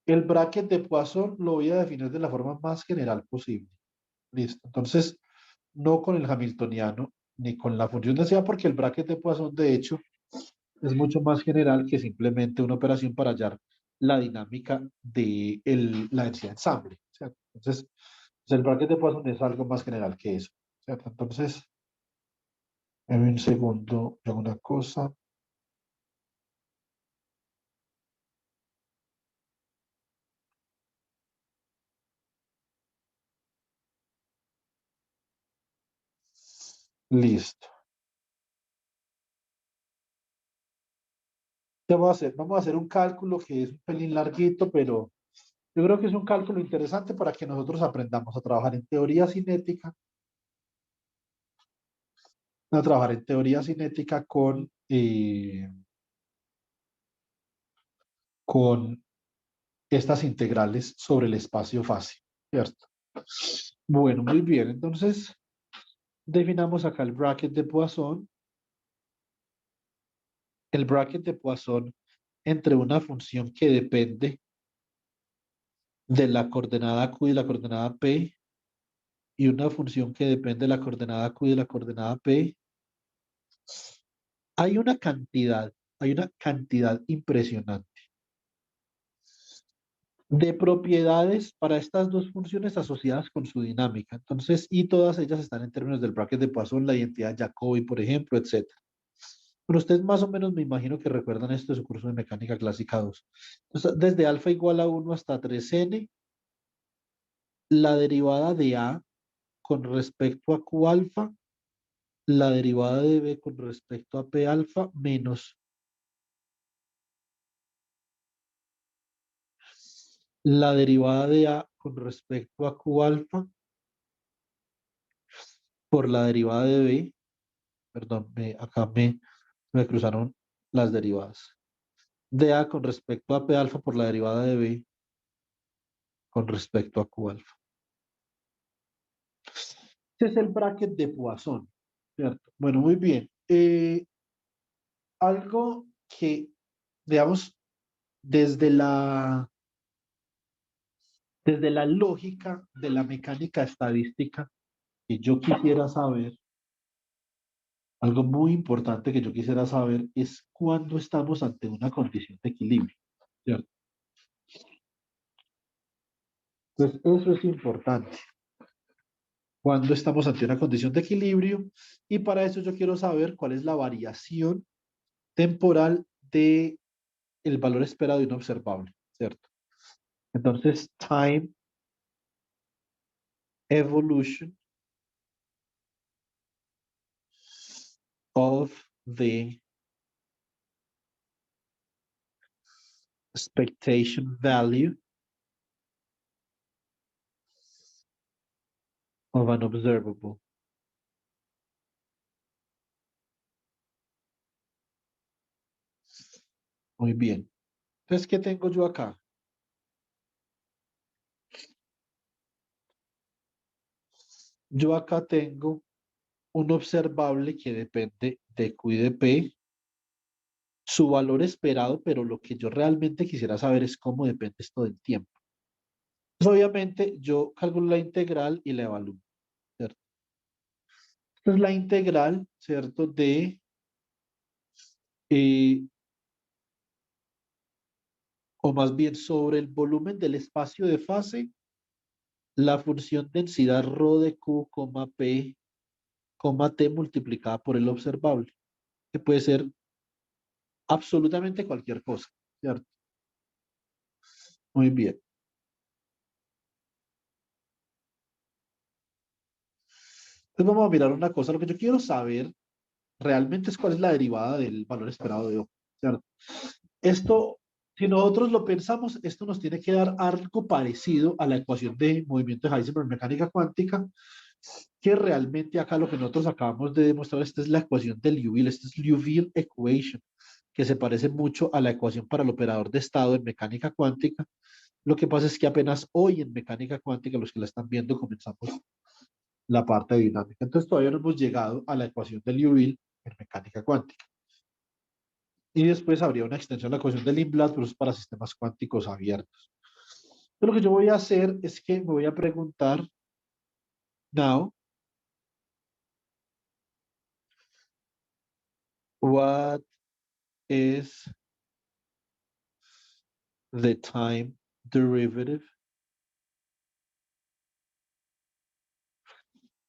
El bracket de Poisson lo voy a definir de la forma más general posible. Listo. Entonces, no con el hamiltoniano ni con la función de densidad, porque el bracket de Poisson, de hecho, es mucho más general que simplemente una operación para hallar la dinámica de la densidad de ensamble. ¿Cierto? Entonces, pues el bracket de Poisson es algo más general que eso. ¿Cierto? Entonces, en un segundo, hago una cosa. Listo. ¿Qué vamos a hacer? Vamos a hacer un cálculo que es un pelín larguito, pero yo creo que es un cálculo interesante para que nosotros aprendamos a trabajar en teoría cinética, a trabajar en teoría cinética con estas integrales sobre el espacio fácil, ¿cierto? Bueno, muy bien. Entonces, definamos acá el bracket de Poisson. El bracket de Poisson entre una función que depende de la coordenada Q y la coordenada P y una función que depende de la coordenada Q y de la coordenada P. Hay una cantidad impresionante de propiedades para estas dos funciones asociadas con su dinámica. Entonces, y todas ellas están en términos del bracket de Poisson, la identidad Jacobi, por ejemplo, etcétera. Pero ustedes más o menos me imagino que recuerdan esto de su curso de mecánica clásica 2. Entonces, desde alfa igual a 1 hasta 3n, la derivada de A con respecto a Q alfa, la derivada de B con respecto a P alfa, menos la derivada de A con respecto a Q alfa por la derivada de B. Perdón, acá me cruzaron las derivadas. De A con respecto a P alfa por la derivada de B con respecto a Q alfa. Este es el bracket de Poisson, ¿cierto? Bueno, muy bien. Algo que, digamos, desde desde la lógica de la mecánica estadística, que yo quisiera saber, algo muy importante que yo quisiera saber es cuándo estamos ante una condición de equilibrio, ¿cierto? Entonces, eso es importante. Cuándo estamos ante una condición de equilibrio y para eso yo quiero saber cuál es la variación temporal de el valor esperado de un observable, ¿cierto? Entonces, time evolution of the expectation value of an observable. Muy bien. Entonces, ¿qué tengo yo acá? Yo acá tengo un observable que depende de Q y de P, su valor esperado, pero lo que yo realmente quisiera saber es cómo depende esto del tiempo. Pues obviamente yo calculo la integral y la evalúo, ¿cierto? Esta es la integral, ¿cierto? Eh, o más bien sobre el volumen del espacio de fase, la función densidad ρ de Q, P, T multiplicada por el observable, que puede ser absolutamente cualquier cosa, ¿cierto? Muy bien. Entonces vamos a mirar una cosa. Lo que yo quiero saber realmente es cuál es la derivada del valor esperado de O, ¿cierto? Esto, si nosotros lo pensamos, esto nos tiene que dar algo parecido a la ecuación de movimiento de Heisenberg en mecánica cuántica, que realmente acá lo que nosotros acabamos de demostrar, esta es la ecuación de Liouville, esta es Liouville equation, que se parece mucho a la ecuación para el operador de estado en mecánica cuántica, Lo que pasa es que apenas hoy en mecánica cuántica, los que la están viendo, comenzamos la parte dinámica. Entonces todavía no hemos llegado a la ecuación de Liouville en mecánica cuántica. Y después habría una extensión de la ecuación de Lindblad, pero es para sistemas cuánticos abiertos. Pero lo que yo voy a hacer es que me voy a preguntar, now, what is the time derivative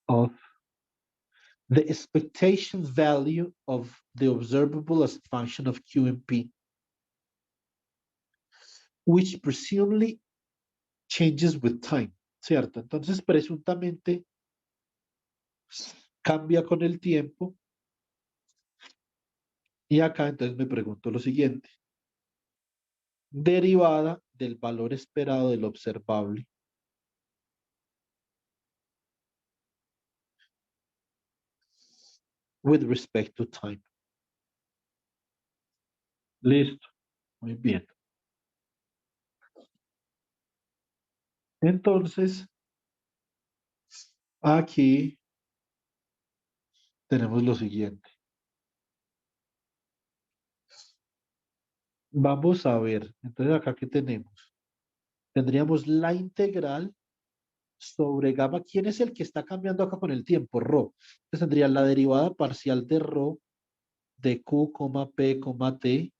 of the expectation value of the observable as a function of Q and P, which presumably changes with time, ¿cierto? Entonces, presuntamente cambia con el tiempo. Y acá entonces me pregunto lo siguiente. Derivada del valor esperado del observable with respect to time. Listo. Muy bien. Entonces, aquí tenemos lo siguiente. Vamos a ver. Entonces, acá, ¿qué tenemos? Tendríamos la integral sobre gamma. ¿Quién es el que está cambiando acá con el tiempo? Rho. Entonces, tendría la derivada parcial de Rho de Q, P, T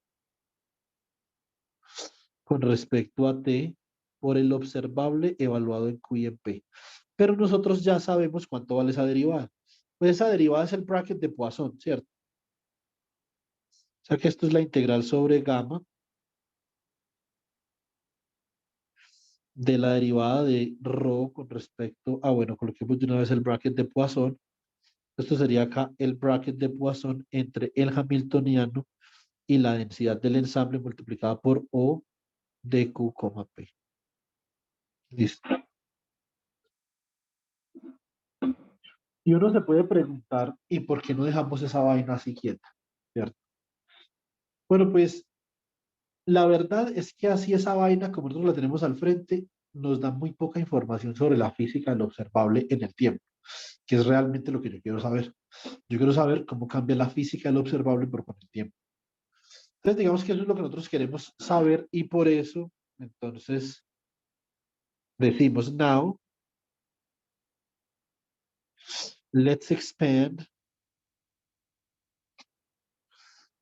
con respecto a T por el observable evaluado en Q y en P. Pero nosotros ya sabemos cuánto vale esa derivada. Pues esa derivada es el bracket de Poisson, ¿cierto? O sea que esto es la integral sobre gamma de la derivada de rho con respecto a, bueno, coloquemos de una vez el bracket de Poisson. Esto sería acá el bracket de Poisson entre el hamiltoniano y la densidad del ensamble multiplicada por O de Q, P. Listo. Y uno se puede preguntar, ¿y por qué no dejamos esa vaina así quieta? ¿Cierto? Bueno, pues la verdad es que así esa vaina, como nosotros la tenemos al frente, nos da muy poca información sobre la física del observable en el tiempo, que es realmente lo que yo quiero saber. Yo quiero saber cómo cambia la física del observable pero con el tiempo. Entonces, digamos que eso es lo que nosotros queremos saber y por eso, entonces, decimos now, let's expand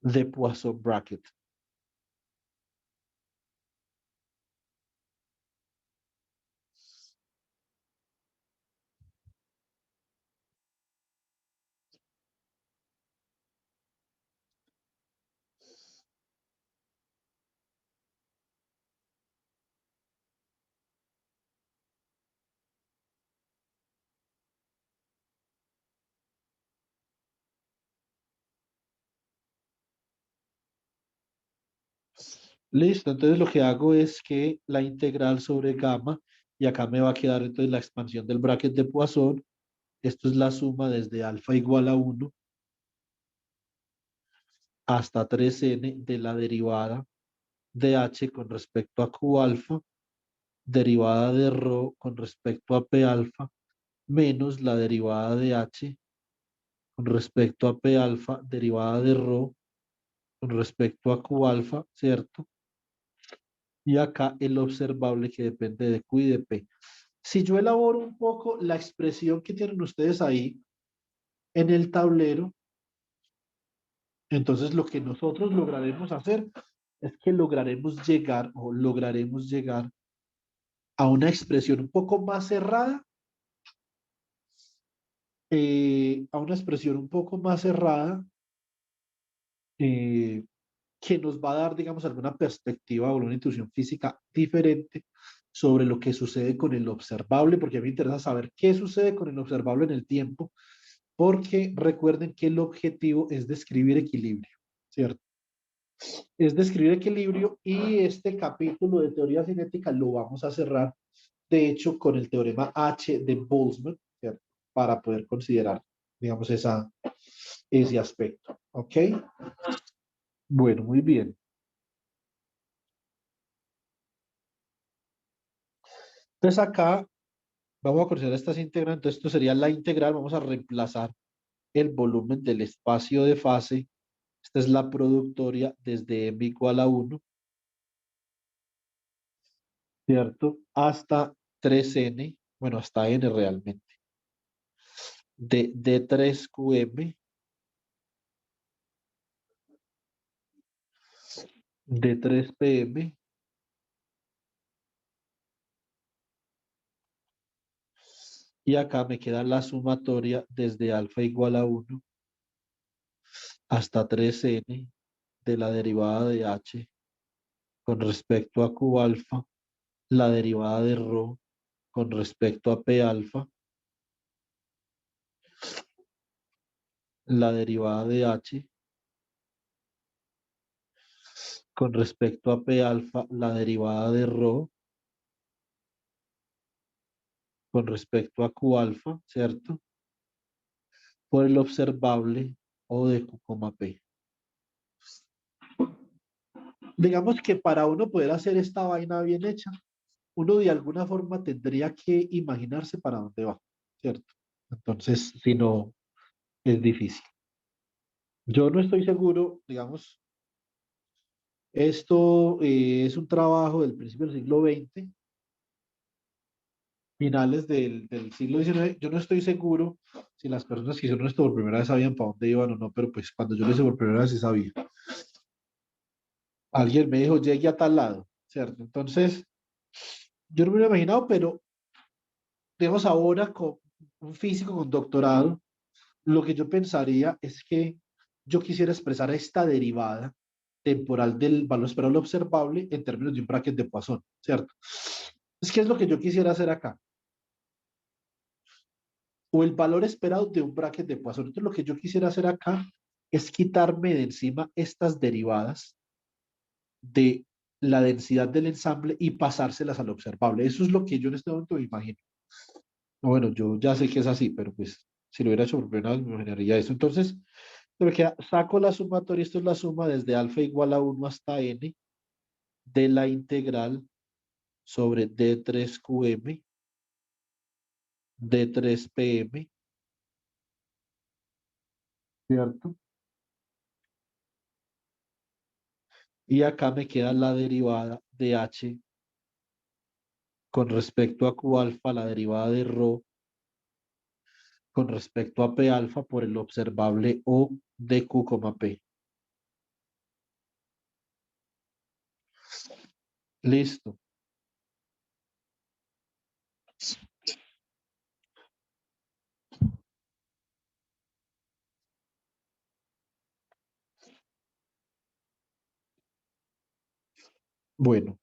the Poisson bracket. Listo, entonces lo que hago es que la integral sobre gamma, y acá me va a quedar entonces la expansión del bracket de Poisson. Esto es la suma desde alfa igual a 1 hasta 3n de la derivada de h con respecto a q alfa, derivada de rho con respecto a p alfa, menos la derivada de h con respecto a p alfa, derivada de rho con respecto a q alfa, ¿cierto? Y acá el observable que depende de q y de p. Si yo elaboro un poco la expresión que tienen ustedes ahí en el tablero, entonces lo que nosotros lograremos hacer es que lograremos llegar a una expresión un poco más cerrada, a una expresión un poco más cerrada eh, que nos va a dar, digamos, alguna perspectiva o una intuición física diferente sobre lo que sucede con el observable, porque a mí me interesa saber qué sucede con el observable en el tiempo, porque recuerden que el objetivo es describir equilibrio, ¿cierto? Es describir equilibrio y este capítulo de teoría cinética lo vamos a cerrar, de hecho, con el teorema H de Boltzmann, ¿cierto? Para poder considerar, digamos, ese aspecto. ¿Ok? Bueno, muy bien. Entonces acá vamos a considerar estas integrantes. Entonces esto sería la integral. Vamos a reemplazar el volumen del espacio de fase. Esta es la productoria desde m igual a 1, ¿cierto? Hasta 3n, bueno, hasta n realmente, de D3QM, D3PM, y acá me queda la sumatoria desde alfa igual a 1 hasta 3n de la derivada de h con respecto a q alfa, la derivada de rho con respecto a p alfa, la derivada de h con respecto a p alfa, la derivada de rho con respecto a q alfa, ¿cierto? Por el observable o de q, p. Digamos que para uno poder hacer esta vaina bien hecha, uno de alguna forma tendría que imaginarse para dónde va, ¿cierto? Entonces, si no, es difícil. Yo no estoy seguro, digamos, esto es un trabajo del principio del siglo XX, finales del siglo XIX. Yo no estoy seguro si las personas que hicieron esto por primera vez sabían para dónde iban o no, pero pues cuando yo lo hice por primera vez sí sabía. Alguien me dijo, llegue a tal lado, ¿cierto? Entonces, yo no me lo he imaginado, pero digamos ahora con un físico con doctorado, lo que yo pensaría es que yo quisiera expresar esta derivada temporal del valor esperable observable en términos de un bracket de Poisson, ¿cierto? Es que es lo que yo quisiera hacer acá. O el valor esperado de un bracket de Poisson. Entonces, lo que yo quisiera hacer acá es quitarme de encima estas derivadas de la densidad del ensamble y pasárselas al observable. Eso es lo que yo en este momento me imagino. Bueno, yo ya sé que es así, pero pues si lo hubiera hecho por primera vez me imaginaría eso. Entonces, me queda, saco la sumatoria, esto es la suma desde alfa igual a 1 hasta n de la integral sobre D3QM, D3PM, ¿cierto? Y acá me queda la derivada de h con respecto a Q alfa, la derivada de rho con respecto a P alfa por el observable O de Q, P. Listo. Bueno,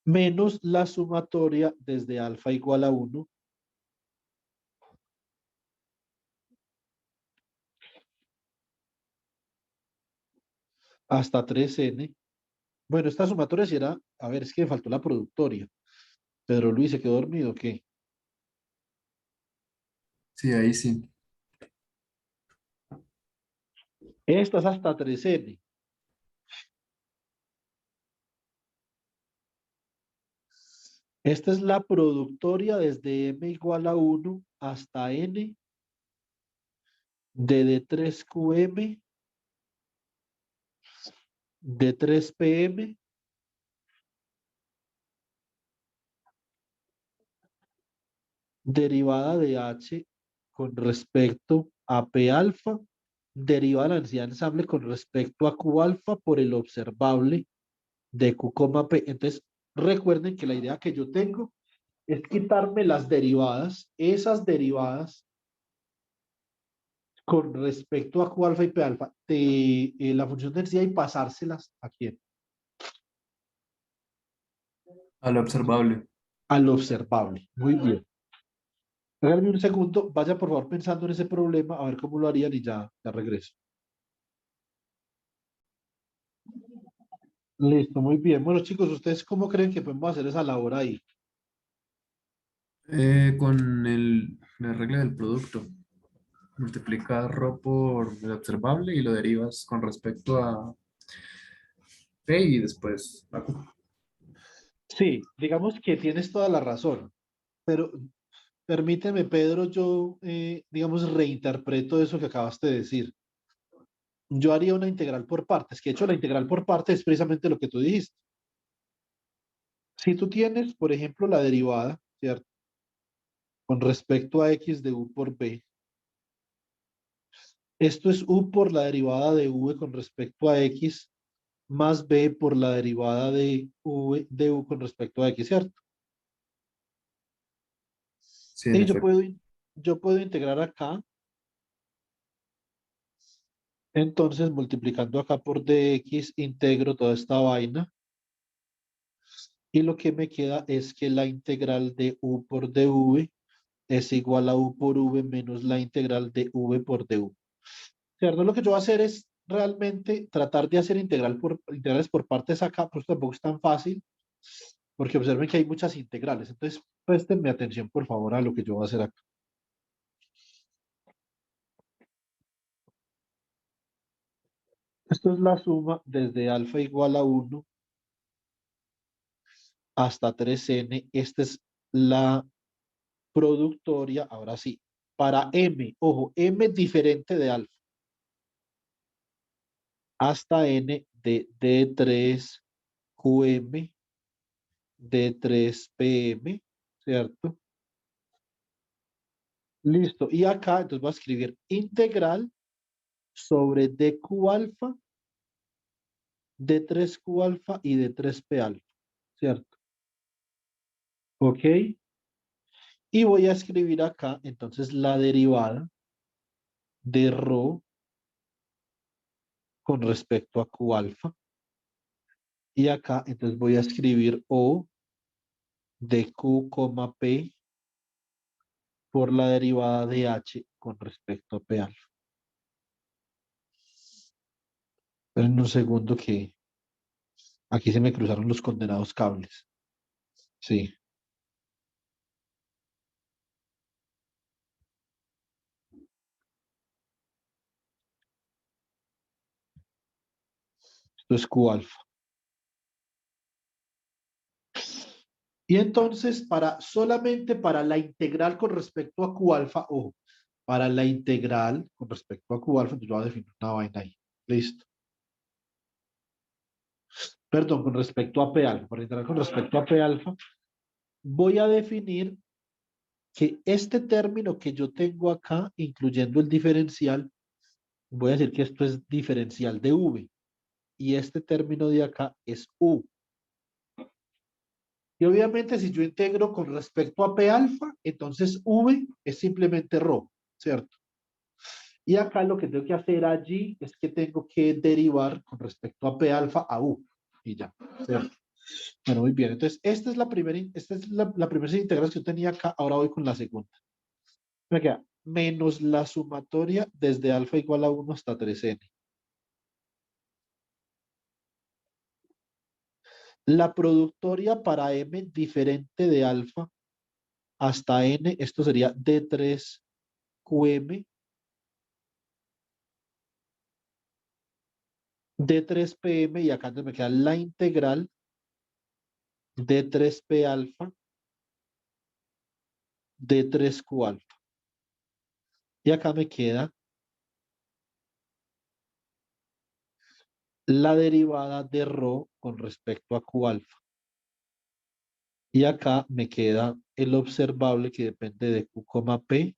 menos la sumatoria desde alfa igual a 1 hasta 3n. Bueno, esta sumatoria será, a ver, es que me faltó la productoria. Pedro Luis se quedó dormido, ¿qué? Sí, ahí sí. Esta es hasta 3n. Esta es la productoria desde m igual a 1 hasta n de D3QM, D3PM, derivada de H con respecto a P alfa, derivada de la densidad de ensamble con respecto a Q alfa por el observable de Q, P. Entonces, recuerden que la idea que yo tengo es quitarme las derivadas, esas derivadas con respecto a Q alfa y P alfa de la función de densidad y pasárselas a quién, Al observable. al observable. Muy bien. Regálame un segundo, vaya por favor pensando en ese problema, a ver cómo lo harían y ya regreso. Listo, muy bien. Bueno, chicos, ¿ustedes cómo creen que podemos hacer esa labor ahí? Con la regla del producto. Multiplica ρ por el observable y lo derivas con respecto a P y después a Q. Sí, digamos que tienes toda la razón, pero permíteme, Pedro, yo, digamos, reinterpreto eso que acabaste de decir. Yo haría una integral por partes, que de hecho la integral por partes es precisamente lo que tú dijiste. Si tú tienes, por ejemplo, la derivada, ¿cierto? Con respecto a x de u por b, esto es u por la derivada de v con respecto a x más b por la derivada de u con respecto a x, ¿cierto? Sí, en Y efecto. yo puedo integrar acá, entonces multiplicando acá por dx, integro toda esta vaina y lo que me queda es que la integral de u por dv es igual a u por v menos la integral de v por du. ¿Cierto? Lo que yo voy a hacer es realmente tratar de hacer integrales por partes acá, pues tampoco es tan fácil, porque observen que hay muchas integrales. Entonces, préstenme atención, por favor, a lo que yo voy a hacer acá. Esto es la suma desde alfa igual a 1 hasta 3n. Esta es la productoria, ahora sí, para m, ojo, m diferente de alfa, hasta n de d3qm, d3pm, ¿cierto? Listo. Y acá, entonces voy a escribir integral sobre dq alfa, d3q alfa y d3p alfa, ¿cierto? ¿Ok? Y voy a escribir acá, entonces, la derivada de rho con respecto a q alfa. Y acá, entonces, voy a escribir o de q, p por la derivada de h con respecto a p alfa. Esperen un segundo que aquí se me cruzaron los condenados cables. Sí, esto es q alfa. Y entonces, solamente para la integral con respecto a Q alfa, ojo, para la integral con respecto a Q alfa, yo voy a definir una vaina ahí. Listo. Perdón, con respecto a P alfa, para la integral con respecto a P alfa, voy a definir que este término que yo tengo acá, incluyendo el diferencial, voy a decir que esto es diferencial de V. Y este término de acá es U. Y obviamente si yo integro con respecto a P alfa, entonces V es simplemente ρ, ¿cierto? Y acá lo que tengo que hacer allí es que tengo que derivar con respecto a P alfa a U. Y ya, ¿cierto? Bueno, muy bien. Entonces, esta es la primera integración que yo tenía acá. Ahora voy con la segunda. Me queda menos la sumatoria desde alfa igual a 1 hasta 3n. La productoria para m diferente de alfa hasta n, esto sería d3qm, d3pm, y acá entonces me queda la integral d3p alfa, d3q alfa. Y acá me queda la derivada de ρ con respecto a q alfa. Y acá me queda el observable que depende de q, p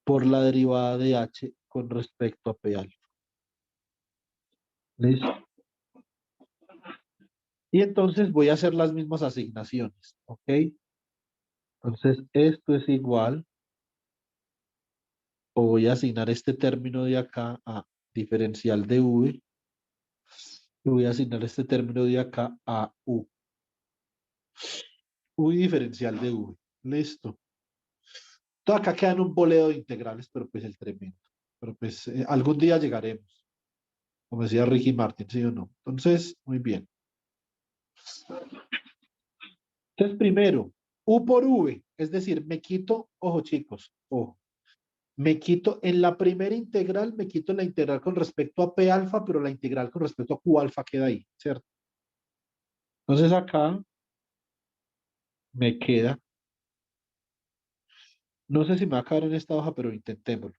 por la derivada de h con respecto a p alfa. ¿Listo? Y entonces voy a hacer las mismas asignaciones, ¿ok? Entonces esto es igual, o voy a asignar este término de acá a diferencial de v, y voy a asignar este término de acá a u. U diferencial de v. Listo. Todo acá quedan un boleo de integrales, pero pues el tremendo. Pero pues algún día llegaremos, como decía Ricky Martin, ¿sí o no? Entonces, muy bien. Entonces, primero, U por V, es decir, me quito, ojo chicos, ojo, me quito en la primera integral, me quito la integral con respecto a P alfa, pero la integral con respecto a Q alfa queda ahí, ¿cierto? Entonces acá me queda, no sé si me va a caer en esta hoja, pero intentémoslo.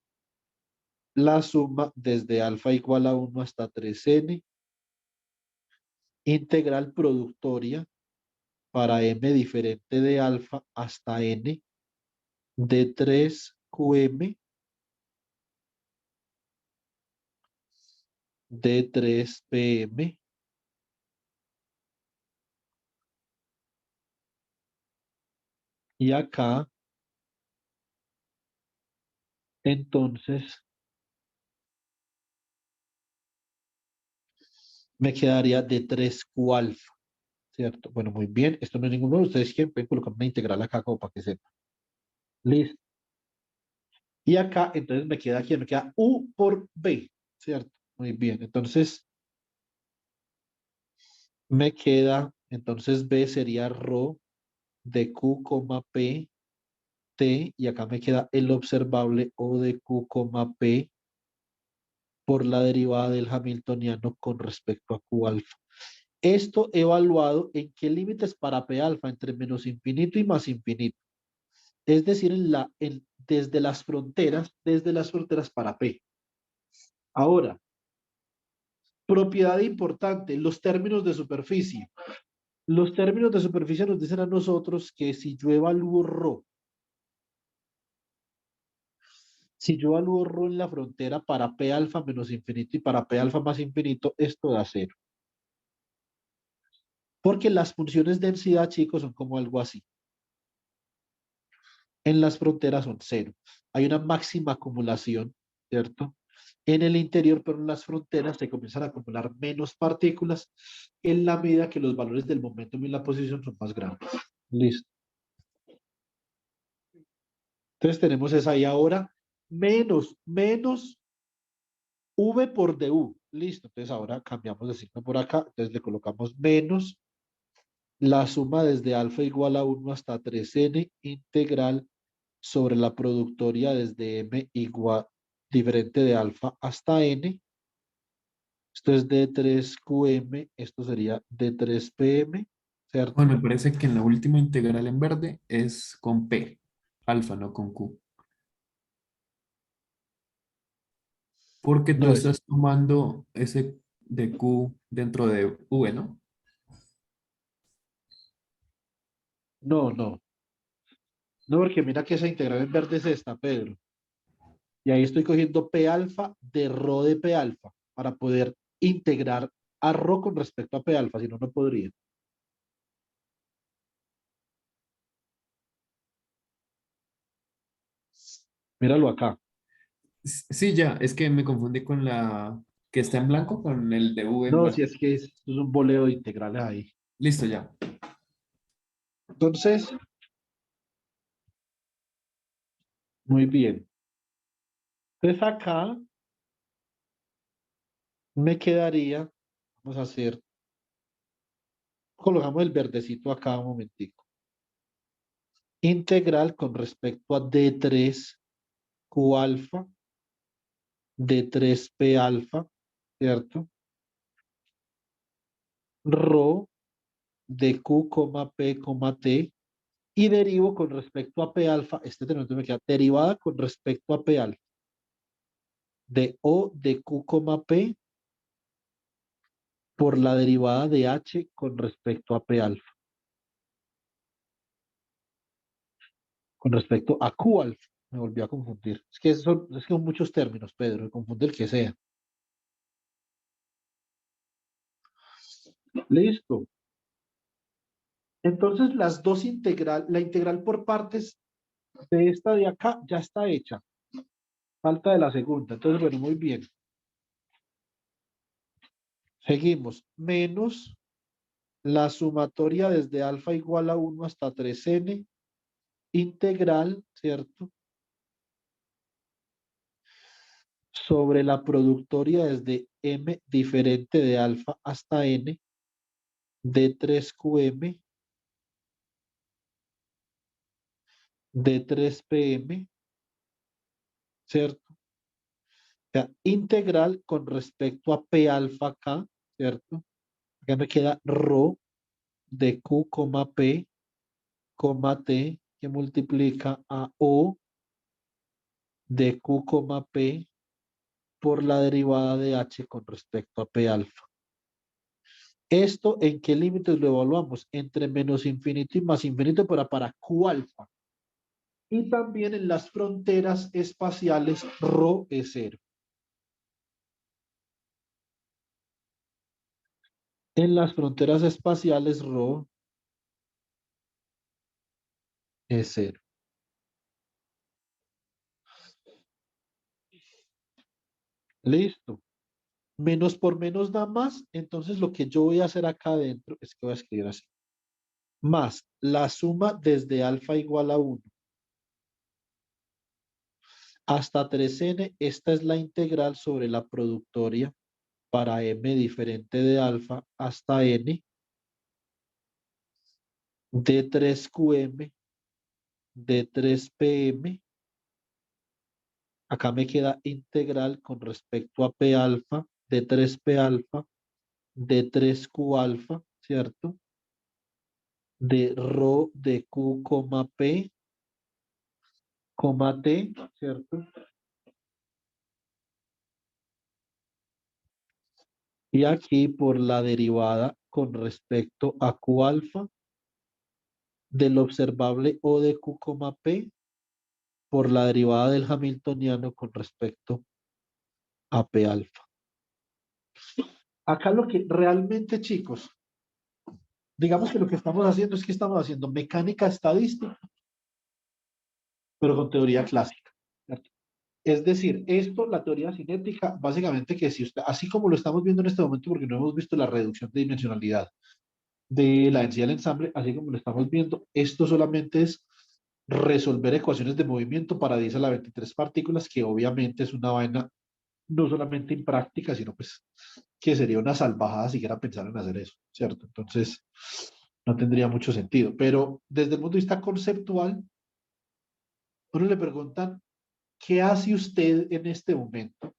La suma desde alfa igual a 1 hasta 3n, integral productoria para m diferente de alfa hasta n de 3qm de 3pm. Y acá, entonces, me quedaría de 3q alfa, ¿cierto? Bueno, muy bien. Esto no es ninguno de ustedes que pueden colocar una integral acá como para que sepan. Listo. Y acá, entonces me queda aquí, me queda u por b, ¿cierto? Muy bien. Entonces, me queda, entonces b sería rho de q, p, t, y acá me queda el observable o de q, p por la derivada del hamiltoniano con respecto a q alfa. Esto evaluado en qué límites para p alfa entre menos infinito y más infinito. Es decir, desde las fronteras para p. Ahora, propiedad importante, los términos de superficie. Los términos de superficie nos dicen a nosotros que si yo evalúo ρ en la frontera para p alfa menos infinito y para p alfa más infinito, esto da cero. Porque las funciones de densidad, chicos, son como algo así. En las fronteras son cero. Hay una máxima acumulación, ¿cierto? En el interior, pero en las fronteras se comienzan a acumular menos partículas en la medida que los valores del momento y la posición son más grandes. Listo. Entonces tenemos esa ahí ahora, menos v por du. Listo. Entonces ahora cambiamos de signo por acá. Entonces le colocamos menos la suma desde alfa igual a 1 hasta 3n integral sobre la productoria desde m igual diferente de alfa hasta n. Esto es d3qm, esto sería d3pm, ¿cierto? Bueno, me parece que en la última integral en verde es con P, alfa, no con Q. Porque tú No es, estás tomando ese de Q dentro de V, ¿no? no, no, no, porque mira que esa integral en verde es esta, Pedro. Y ahí estoy cogiendo p alfa de rho de p alfa para poder integrar a rho con respecto a p alfa, si no, no podría. Míralo acá. Sí, ya, es que me confundí con la que está en blanco, con el de V en No, si verde. es que esto es un boleo de integrales ahí. Listo, ya. Entonces, muy bien. Entonces acá me quedaría, vamos a hacer, colocamos el verdecito acá un momentico. Integral con respecto a d3q alfa, d3p alfa, ¿cierto? Rho de q, p, t, y derivo con respecto a p alfa, este término me queda derivada con respecto a p alfa, de o de q, p por la derivada de h con respecto a p alfa, con respecto a q alfa. Me volví a confundir. Es que son muchos términos, Pedro, me confunde el que sea. Listo. Entonces, la integral por partes de esta de acá ya está hecha. Falta de la segunda. Entonces, bueno, muy bien. Seguimos. Menos la sumatoria desde alfa igual a 1 hasta 3n integral, ¿cierto? Sobre la productoria desde m diferente de alfa hasta n de 3qm de 3pm, ¿cierto? O sea, integral con respecto a p alfa acá, ¿cierto? Acá me queda rho de Q, P, T, que multiplica a O de Q, P por la derivada de H con respecto a P alfa. ¿Esto en qué límites lo evaluamos? Entre menos infinito y más infinito, pero para Q alfa. Y también en las fronteras espaciales ρ es cero. En las fronteras espaciales ρ es cero. Listo. Menos por menos da más. Entonces lo que yo voy a hacer acá adentro es que voy a escribir así. Más la suma desde alfa igual a 1 hasta 3n. Esta es la integral sobre la productoria para m diferente de alfa hasta n de 3qm de 3pm. Acá me queda integral con respecto a P alfa de 3P alfa de 3Q alfa, ¿cierto? De rho de Q, P, T, ¿cierto? Y aquí por la derivada con respecto a Q alfa del observable O de Q, P por la derivada del Hamiltoniano con respecto a P alfa. Acá lo que realmente, chicos, digamos que lo que estamos haciendo es que estamos haciendo mecánica estadística, pero con teoría clásica. ¿Cierto? Es decir, esto, la teoría cinética, básicamente que si usted, así como lo estamos viendo en este momento, porque no hemos visto la reducción de dimensionalidad de la densidad del ensamble, así como lo estamos viendo, esto solamente es resolver ecuaciones de movimiento para 10 a la 23 partículas, que obviamente es una vaina no solamente impráctica, sino pues que sería una salvajada siquiera pensar en hacer eso, ¿cierto? Entonces, no tendría mucho sentido. Pero desde el punto de vista conceptual, uno le preguntan, ¿qué hace usted en este momento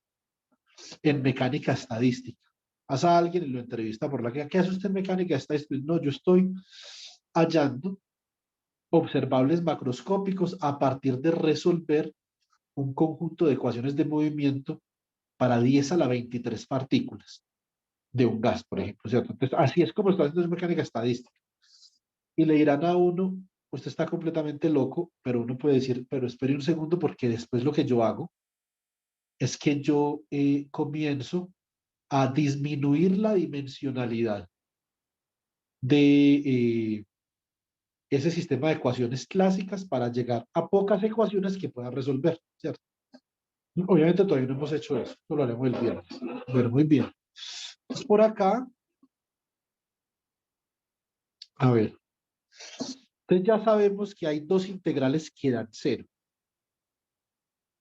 en mecánica estadística? Pasa a alguien y lo entrevista por la que, ¿qué hace usted en mecánica estadística? No, yo estoy hallando observables macroscópicos a partir de resolver un conjunto de ecuaciones de movimiento para 10 a la 23 partículas de un gas, por ejemplo, ¿cierto? Entonces, así es como está haciendo mecánica estadística. Y le dirán a uno, usted está completamente loco, pero uno puede decir, pero espere un segundo porque después lo que yo hago es que yo comienzo a disminuir la dimensionalidad de ese sistema de ecuaciones clásicas para llegar a pocas ecuaciones que puedan resolver, ¿cierto? Obviamente todavía no hemos hecho eso, eso lo haremos el viernes. Bueno, muy bien. Pues por acá, a ver, entonces ya sabemos que hay dos integrales que dan cero.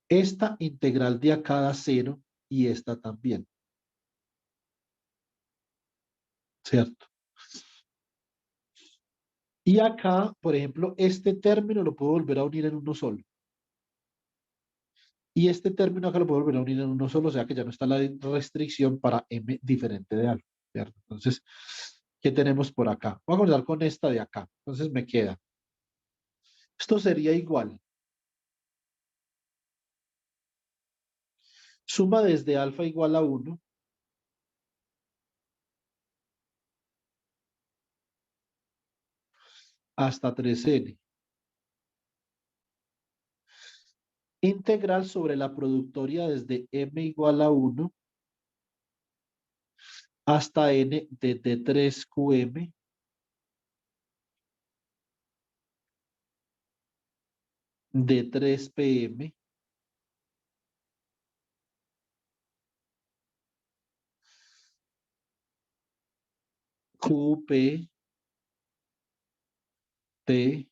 Esta integral de acá da cero y esta también, ¿cierto? Y acá, por ejemplo, este término lo puedo volver a unir en uno solo. Y este término acá lo puedo volver a unir en uno solo, o sea que ya no está la restricción para m diferente de algo, ¿cierto? Entonces, ¿qué tenemos por acá? Voy a comenzar con esta de acá. Entonces me queda. Esto sería igual. Suma desde alfa igual a 1 hasta 3n. Integral sobre la productoria desde m igual a 1 hasta n desde 3qm de 3pm qp t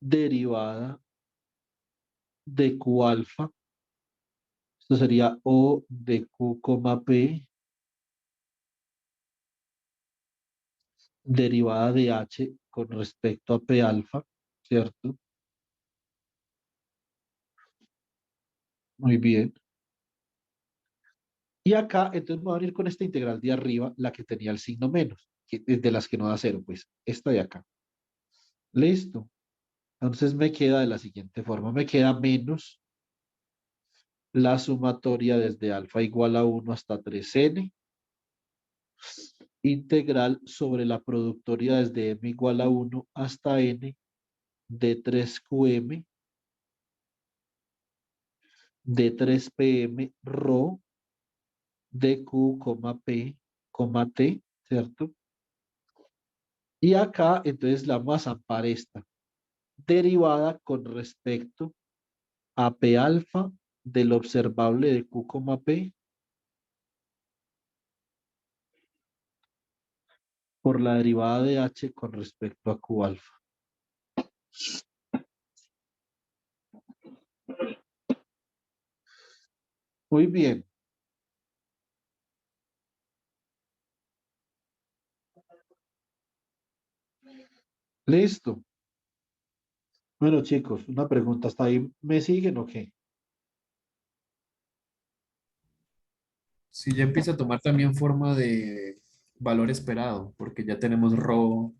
derivada de q alfa. Esto sería O de Q, P derivada de H con respecto a P alfa, ¿cierto? Muy bien. Y acá, entonces me voy a ir con esta integral de arriba, la que tenía el signo menos, que, de las que no da cero, pues esta de acá. Listo. Entonces me queda de la siguiente forma, me queda menos la sumatoria desde alfa igual a 1 hasta 3n, integral sobre la productoria desde m igual a 1 hasta n de 3qm de 3pm rho de q, p, t, ¿cierto? Y acá, entonces, la vamos a zampar esta derivada con respecto a P alfa del observable de Q, P por la derivada de H con respecto a Q alfa. Muy bien. Listo. Bueno, chicos, una pregunta. ¿Hasta ahí me siguen o qué? Si ya empieza a tomar también forma de valor esperado, porque ya tenemos rho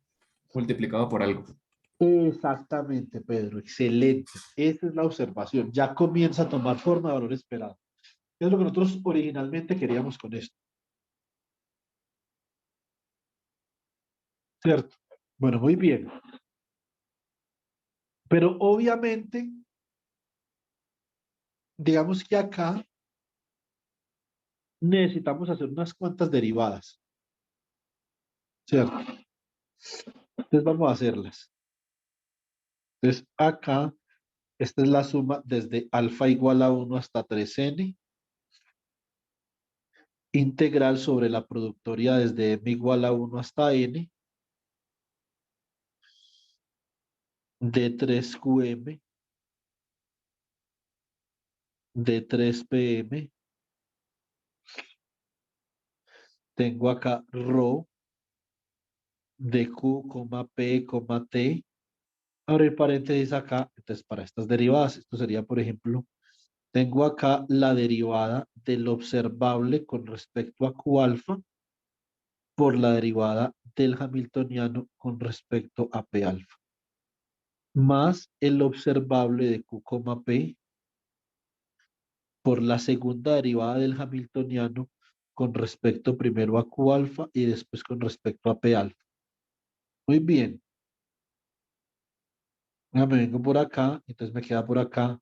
multiplicado por algo. Exactamente, Pedro. Excelente. Esa es la observación. Ya comienza a tomar forma de valor esperado. Es lo que nosotros originalmente queríamos con esto. ¿Cierto? Bueno, muy bien. Pero obviamente, digamos que acá necesitamos hacer unas cuantas derivadas. ¿Cierto? Entonces vamos a hacerlas. Entonces acá, esta es la suma desde alfa igual a 1 hasta 3n, integral sobre la productoria desde m igual a 1 hasta n, de 3qm, de 3pm. Tengo acá rho de q, p, t. Abrir paréntesis acá. Entonces, para estas derivadas, esto sería, por ejemplo, tengo acá la derivada del observable con respecto a q alfa por la derivada del hamiltoniano con respecto a P alfa, más el observable de Q, P por la segunda derivada del hamiltoniano con respecto primero a Q alfa y después con respecto a P alfa. Muy bien. Me vengo por acá, entonces me queda por acá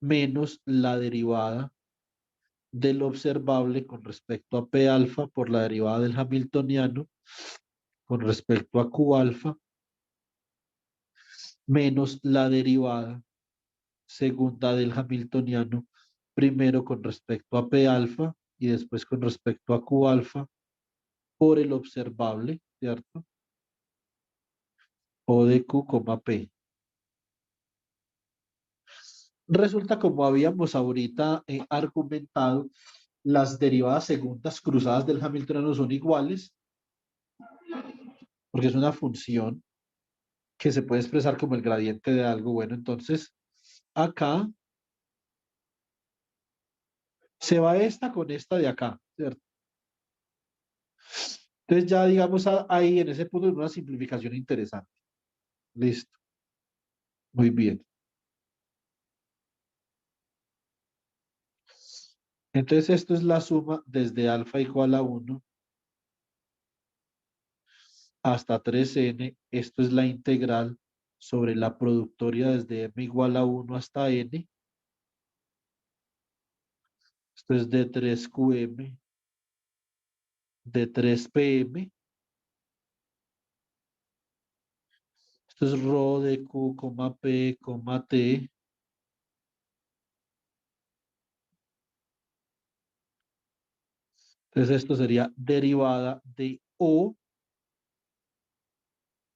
menos la derivada del observable con respecto a P alfa por la derivada del hamiltoniano con respecto a Q alfa menos la derivada segunda del hamiltoniano, primero con respecto a P alfa y después con respecto a Q alfa por el observable, ¿cierto? O de Q, P. Resulta como habíamos ahorita argumentado, las derivadas segundas cruzadas del hamiltoniano son iguales porque es una función que se puede expresar como el gradiente de algo. Bueno, entonces acá se va esta con esta de acá, ¿cierto? Entonces ya digamos ahí en ese punto es una simplificación interesante. Listo. Muy bien. Entonces esto es la suma desde alfa igual a 1 hasta 3n. Esto es la integral sobre la productoria desde m igual a 1 hasta n. Esto es de 3qm, de 3pm. Esto es rho de q, p, t. Entonces esto sería derivada de O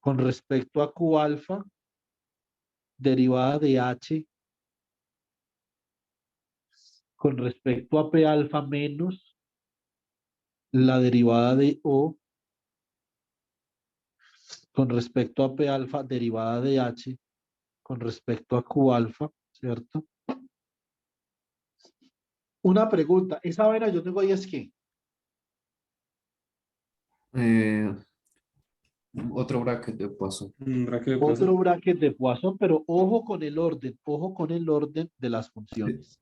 con respecto a Q alfa, derivada de H con respecto a P alfa menos la derivada de O con respecto a P alfa, derivada de H con respecto a Q alfa, ¿cierto? Una pregunta, esa vaina yo tengo ahí es que Eh, otro bracket de paso. Un bracket de otro Poisson. bracket de Poisson, pero ojo con el orden de las funciones.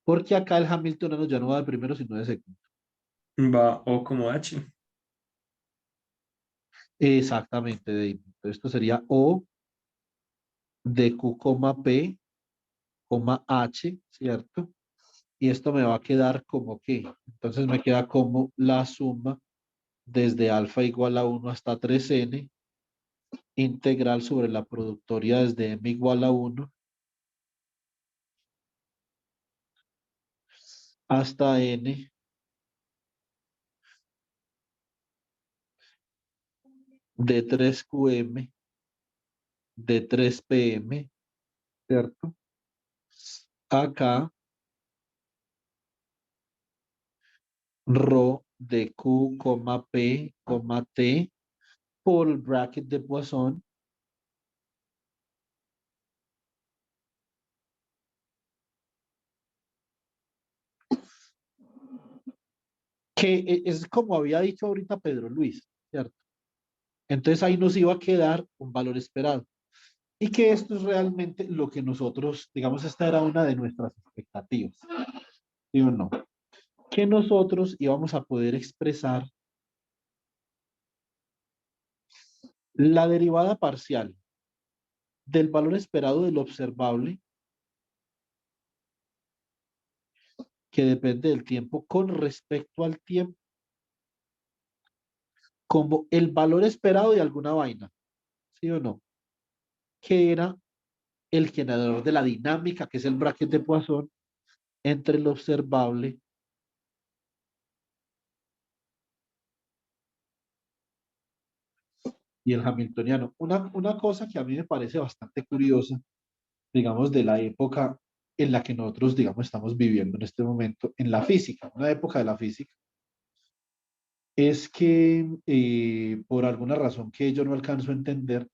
Porque acá el Hamiltoniano ya no va de primero, sino de segundo. Va O como H. Exactamente, David. Entonces, esto sería O de Q, P, H, ¿cierto? Y esto me va a quedar como que, entonces me queda como la suma desde alfa igual a 1 hasta 3n, integral sobre la productoria desde m igual a 1 hasta n de 3qm de 3pm, ¿cierto? Acá, rho de Q, P, T por el bracket de Poisson, que es como había dicho ahorita Pedro Luis, ¿cierto? Entonces ahí nos iba a quedar un valor esperado. Y que esto es realmente lo que nosotros, digamos, esta era una de nuestras expectativas, ¿sí o no? Que nosotros íbamos a poder expresar la derivada parcial del valor esperado del observable, que depende del tiempo con respecto al tiempo, como el valor esperado de alguna vaina, ¿sí o no? Que era el generador de la dinámica, que es el bracket de Poisson, entre el observable y el hamiltoniano. Una cosa que a mí me parece bastante curiosa, digamos, de la época en la que nosotros, digamos, estamos viviendo en este momento, en la física, una época de la física, es que por alguna razón que yo no alcanzo a entender,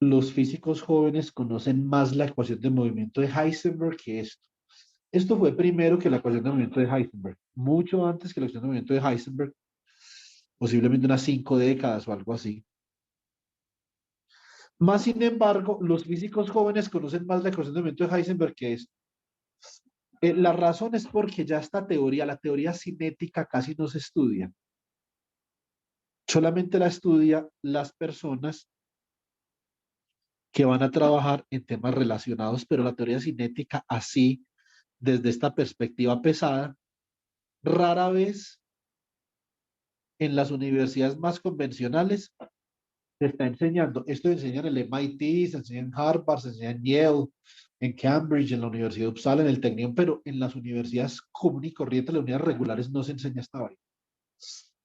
los físicos jóvenes conocen más la ecuación de movimiento de Heisenberg que esto. Esto fue primero que la ecuación de movimiento de Heisenberg, mucho antes que la ecuación de movimiento de Heisenberg, posiblemente unas 5 décadas o algo así. Más sin embargo, los físicos jóvenes conocen más la ecuación de movimiento de Heisenberg que esto. La razón es porque ya esta teoría, la teoría cinética, casi no se estudia. Solamente la estudia las personas que van a trabajar en temas relacionados, pero la teoría cinética así, desde esta perspectiva pesada, rara vez en las universidades más convencionales se está enseñando. Esto enseña en el MIT, se enseña en Harvard, se enseña en Yale, en Cambridge, en la Universidad de Uppsala, en el Technion, pero en las universidades común y corriente, las unidades regulares, no se enseña esta vaina.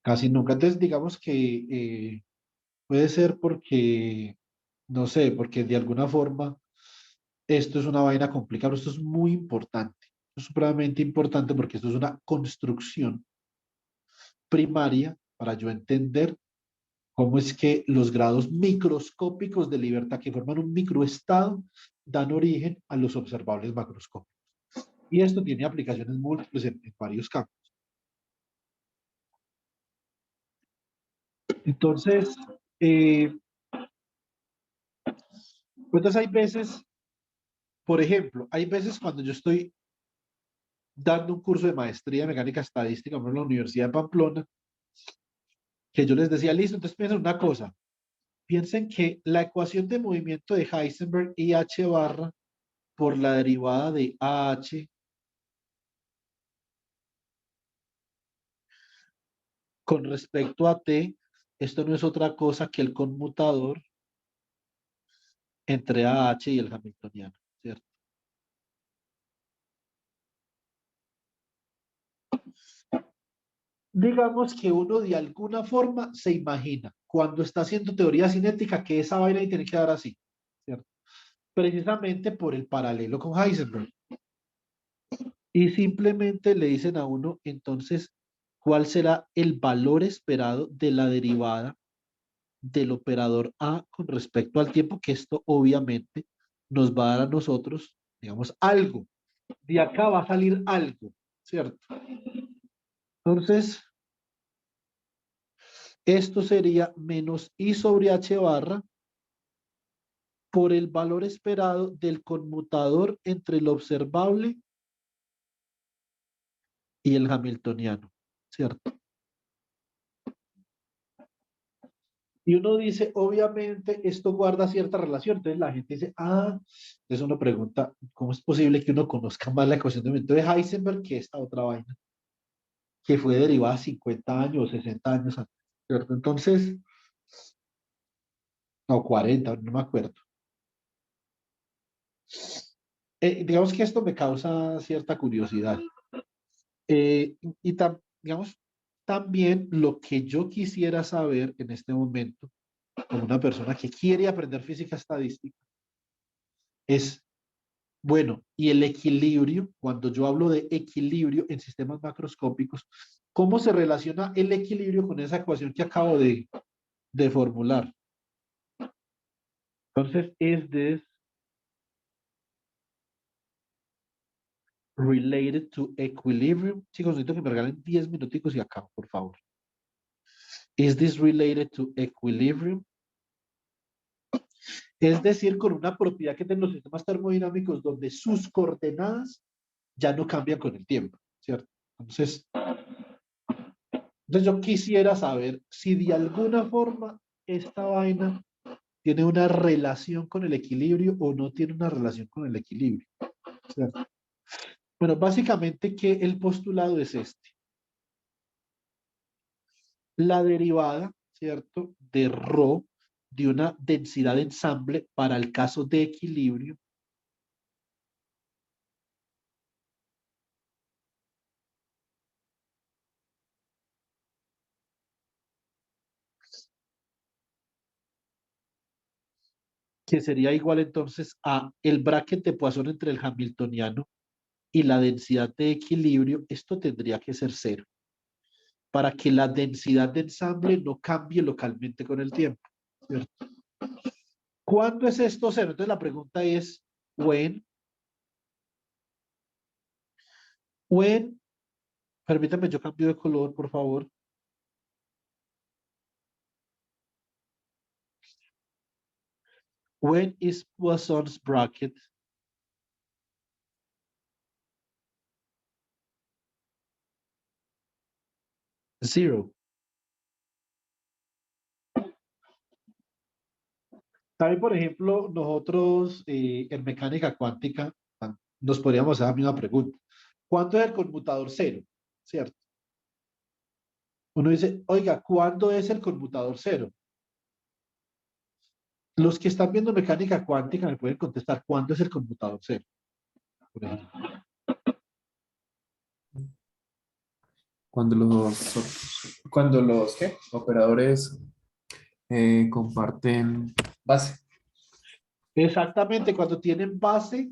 Casi nunca. Entonces, digamos que puede ser porque, no sé, porque de alguna forma esto es una vaina complicada, pero esto es muy importante. Es supremamente importante porque esto es una construcción primaria para yo entender cómo es que los grados microscópicos de libertad que forman un microestado dan origen a los observables macroscópicos. Y esto tiene aplicaciones múltiples en varios campos. Entonces, pues hay veces, por ejemplo, hay veces cuando yo estoy dando un curso de maestría de mecánica estadística en la Universidad de Pamplona, que yo les decía, listo, entonces piensen una cosa, piensen que la ecuación de movimiento de Heisenberg y H barra por la derivada de AH con respecto a T, esto no es otra cosa que el conmutador entre AH y el hamiltoniano, ¿cierto? Digamos que uno de alguna forma se imagina cuando está haciendo teoría cinética que esa vaina y tiene que dar así, ¿cierto? Precisamente por el paralelo con Heisenberg. Y simplemente le dicen a uno, entonces, ¿cuál será el valor esperado de la derivada del operador A con respecto al tiempo? Que esto obviamente nos va a dar a nosotros, digamos, algo. de acá va a salir algo, ¿cierto? Entonces, esto sería menos I sobre H barra por el valor esperado del conmutador entre el observable y el hamiltoniano, ¿cierto? Y uno dice, obviamente, esto guarda cierta relación. Entonces la gente dice, entonces uno pregunta, ¿cómo es posible que uno conozca más la ecuación de movimiento de Heisenberg que esta otra vaina, que fue derivada 50 años o 60 años antes, ¿cierto? Entonces, no, 40, no me acuerdo. Digamos que esto me causa cierta curiosidad. Digamos, también lo que yo quisiera saber en este momento, como una persona que quiere aprender física estadística, es, bueno, y el equilibrio, cuando yo hablo de equilibrio en sistemas macroscópicos, ¿cómo se relaciona el equilibrio con esa ecuación que acabo de formular? Entonces, ¿is this related to equilibrium? Chicos, necesito que me regalen 10 minuticos y acabo, por favor. ¿Is this related to equilibrium? Es decir, con una propiedad que tienen los sistemas termodinámicos donde sus coordenadas ya no cambian con el tiempo, ¿cierto? Entonces yo quisiera saber si de alguna forma esta vaina tiene una relación con el equilibrio o no tiene una relación con el equilibrio, ¿cierto? Bueno, básicamente que el postulado es este. La derivada, ¿cierto? De ρ de una densidad de ensamble para el caso de equilibrio que sería igual entonces a el bracket de Poisson entre el hamiltoniano y la densidad de equilibrio, esto tendría que ser cero, para que la densidad de ensamble no cambie localmente con el tiempo, ¿cierto? ¿Cuándo es esto cero? Entonces la pregunta es, when, permítame, yo cambio de color, por favor. When is Poisson's bracket zero? También, por ejemplo, nosotros en mecánica cuántica nos podríamos hacer la misma pregunta. ¿Cuándo es el conmutador cero? ¿Cierto? Uno dice, oiga, ¿cuándo es el conmutador cero? Los que están viendo mecánica cuántica me pueden contestar, ¿cuándo es el conmutador cero? Por ejemplo. Cuando los ¿qué? Operadores comparten base Exactamente, cuando tienen base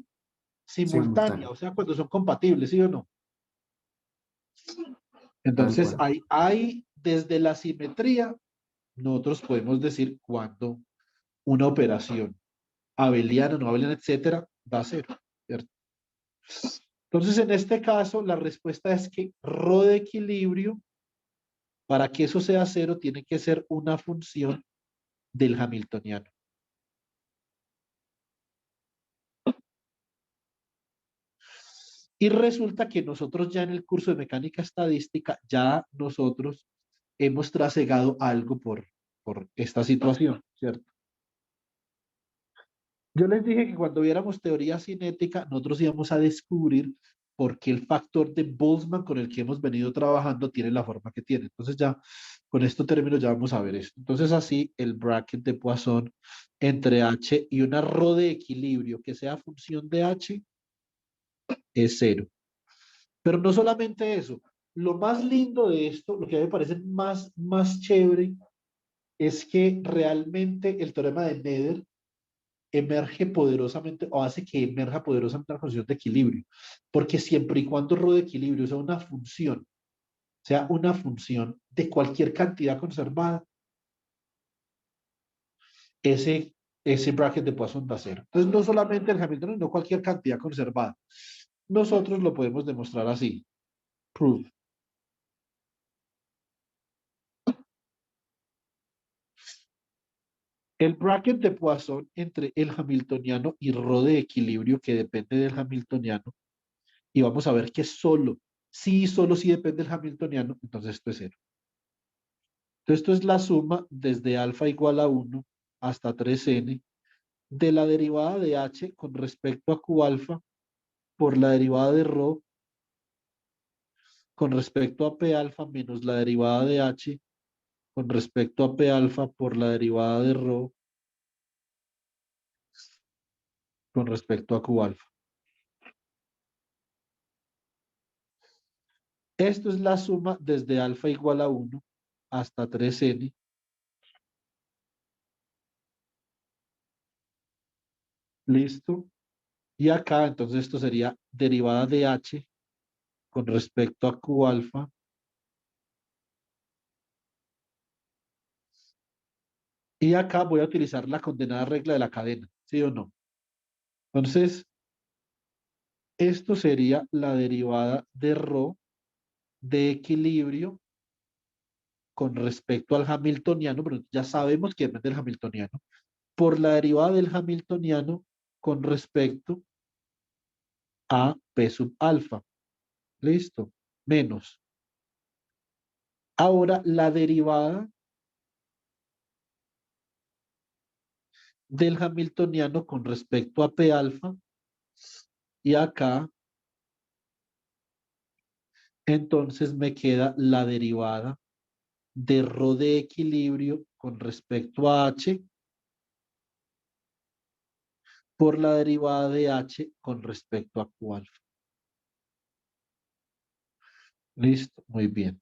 simultánea, simultánea, o sea, cuando son compatibles, ¿sí o no? tal Entonces, cual. hay desde la simetría, nosotros podemos decir cuándo una operación abeliana, no abeliana, etcétera, da cero, ¿cierto? Entonces, en este caso, la respuesta es que ρ de equilibrio, para que eso sea cero, tiene que ser una función del hamiltoniano. Y resulta que nosotros ya en el curso de mecánica estadística, ya nosotros hemos trasegado algo por esta situación, ¿cierto? Yo les dije que cuando viéramos teoría cinética, nosotros íbamos a descubrir por qué el factor de Boltzmann con el que hemos venido trabajando tiene la forma que tiene. Entonces ya con esto término ya vamos a ver esto. Entonces así el bracket de Poisson entre H y una ρ de equilibrio que sea función de H es cero. Pero no solamente eso. Lo más lindo de esto, lo que a mí me parece más chévere, es que realmente el teorema de Nether emerge poderosamente o hace que emerja poderosamente la función de equilibrio. Porque siempre y cuando ρ de equilibrio sea una función de cualquier cantidad conservada, ese bracket de Poisson da cero. Entonces, no solamente el Hamiltoniano, no cualquier cantidad conservada. nosotros lo podemos demostrar así. Proof. El bracket de Poisson entre el hamiltoniano y ρ de equilibrio que depende del hamiltoniano, y vamos a ver que solo si depende del hamiltoniano, entonces esto es cero. Entonces esto es la suma desde alfa igual a 1 hasta 3n de la derivada de h con respecto a q alfa por la derivada de ρ con respecto a p alfa menos la derivada de h con respecto a p alfa por la derivada de ρ con respecto a q alfa. Esto es la suma desde alfa igual a 1 hasta 3n. Listo. Y acá, entonces, esto sería derivada de h con respecto a q alfa. Y acá voy a utilizar la condenada regla de la cadena, ¿sí o no? Entonces, esto sería la derivada de ρ de equilibrio con respecto al hamiltoniano, pero ya sabemos que depende del hamiltoniano, por la derivada del hamiltoniano con respecto a p sub alfa. Listo. Menos. Ahora la derivada del hamiltoniano con respecto a p alfa y acá entonces me queda la derivada de ρ de equilibrio con respecto a h por la derivada de h con respecto a q alfa. Listo, muy bien.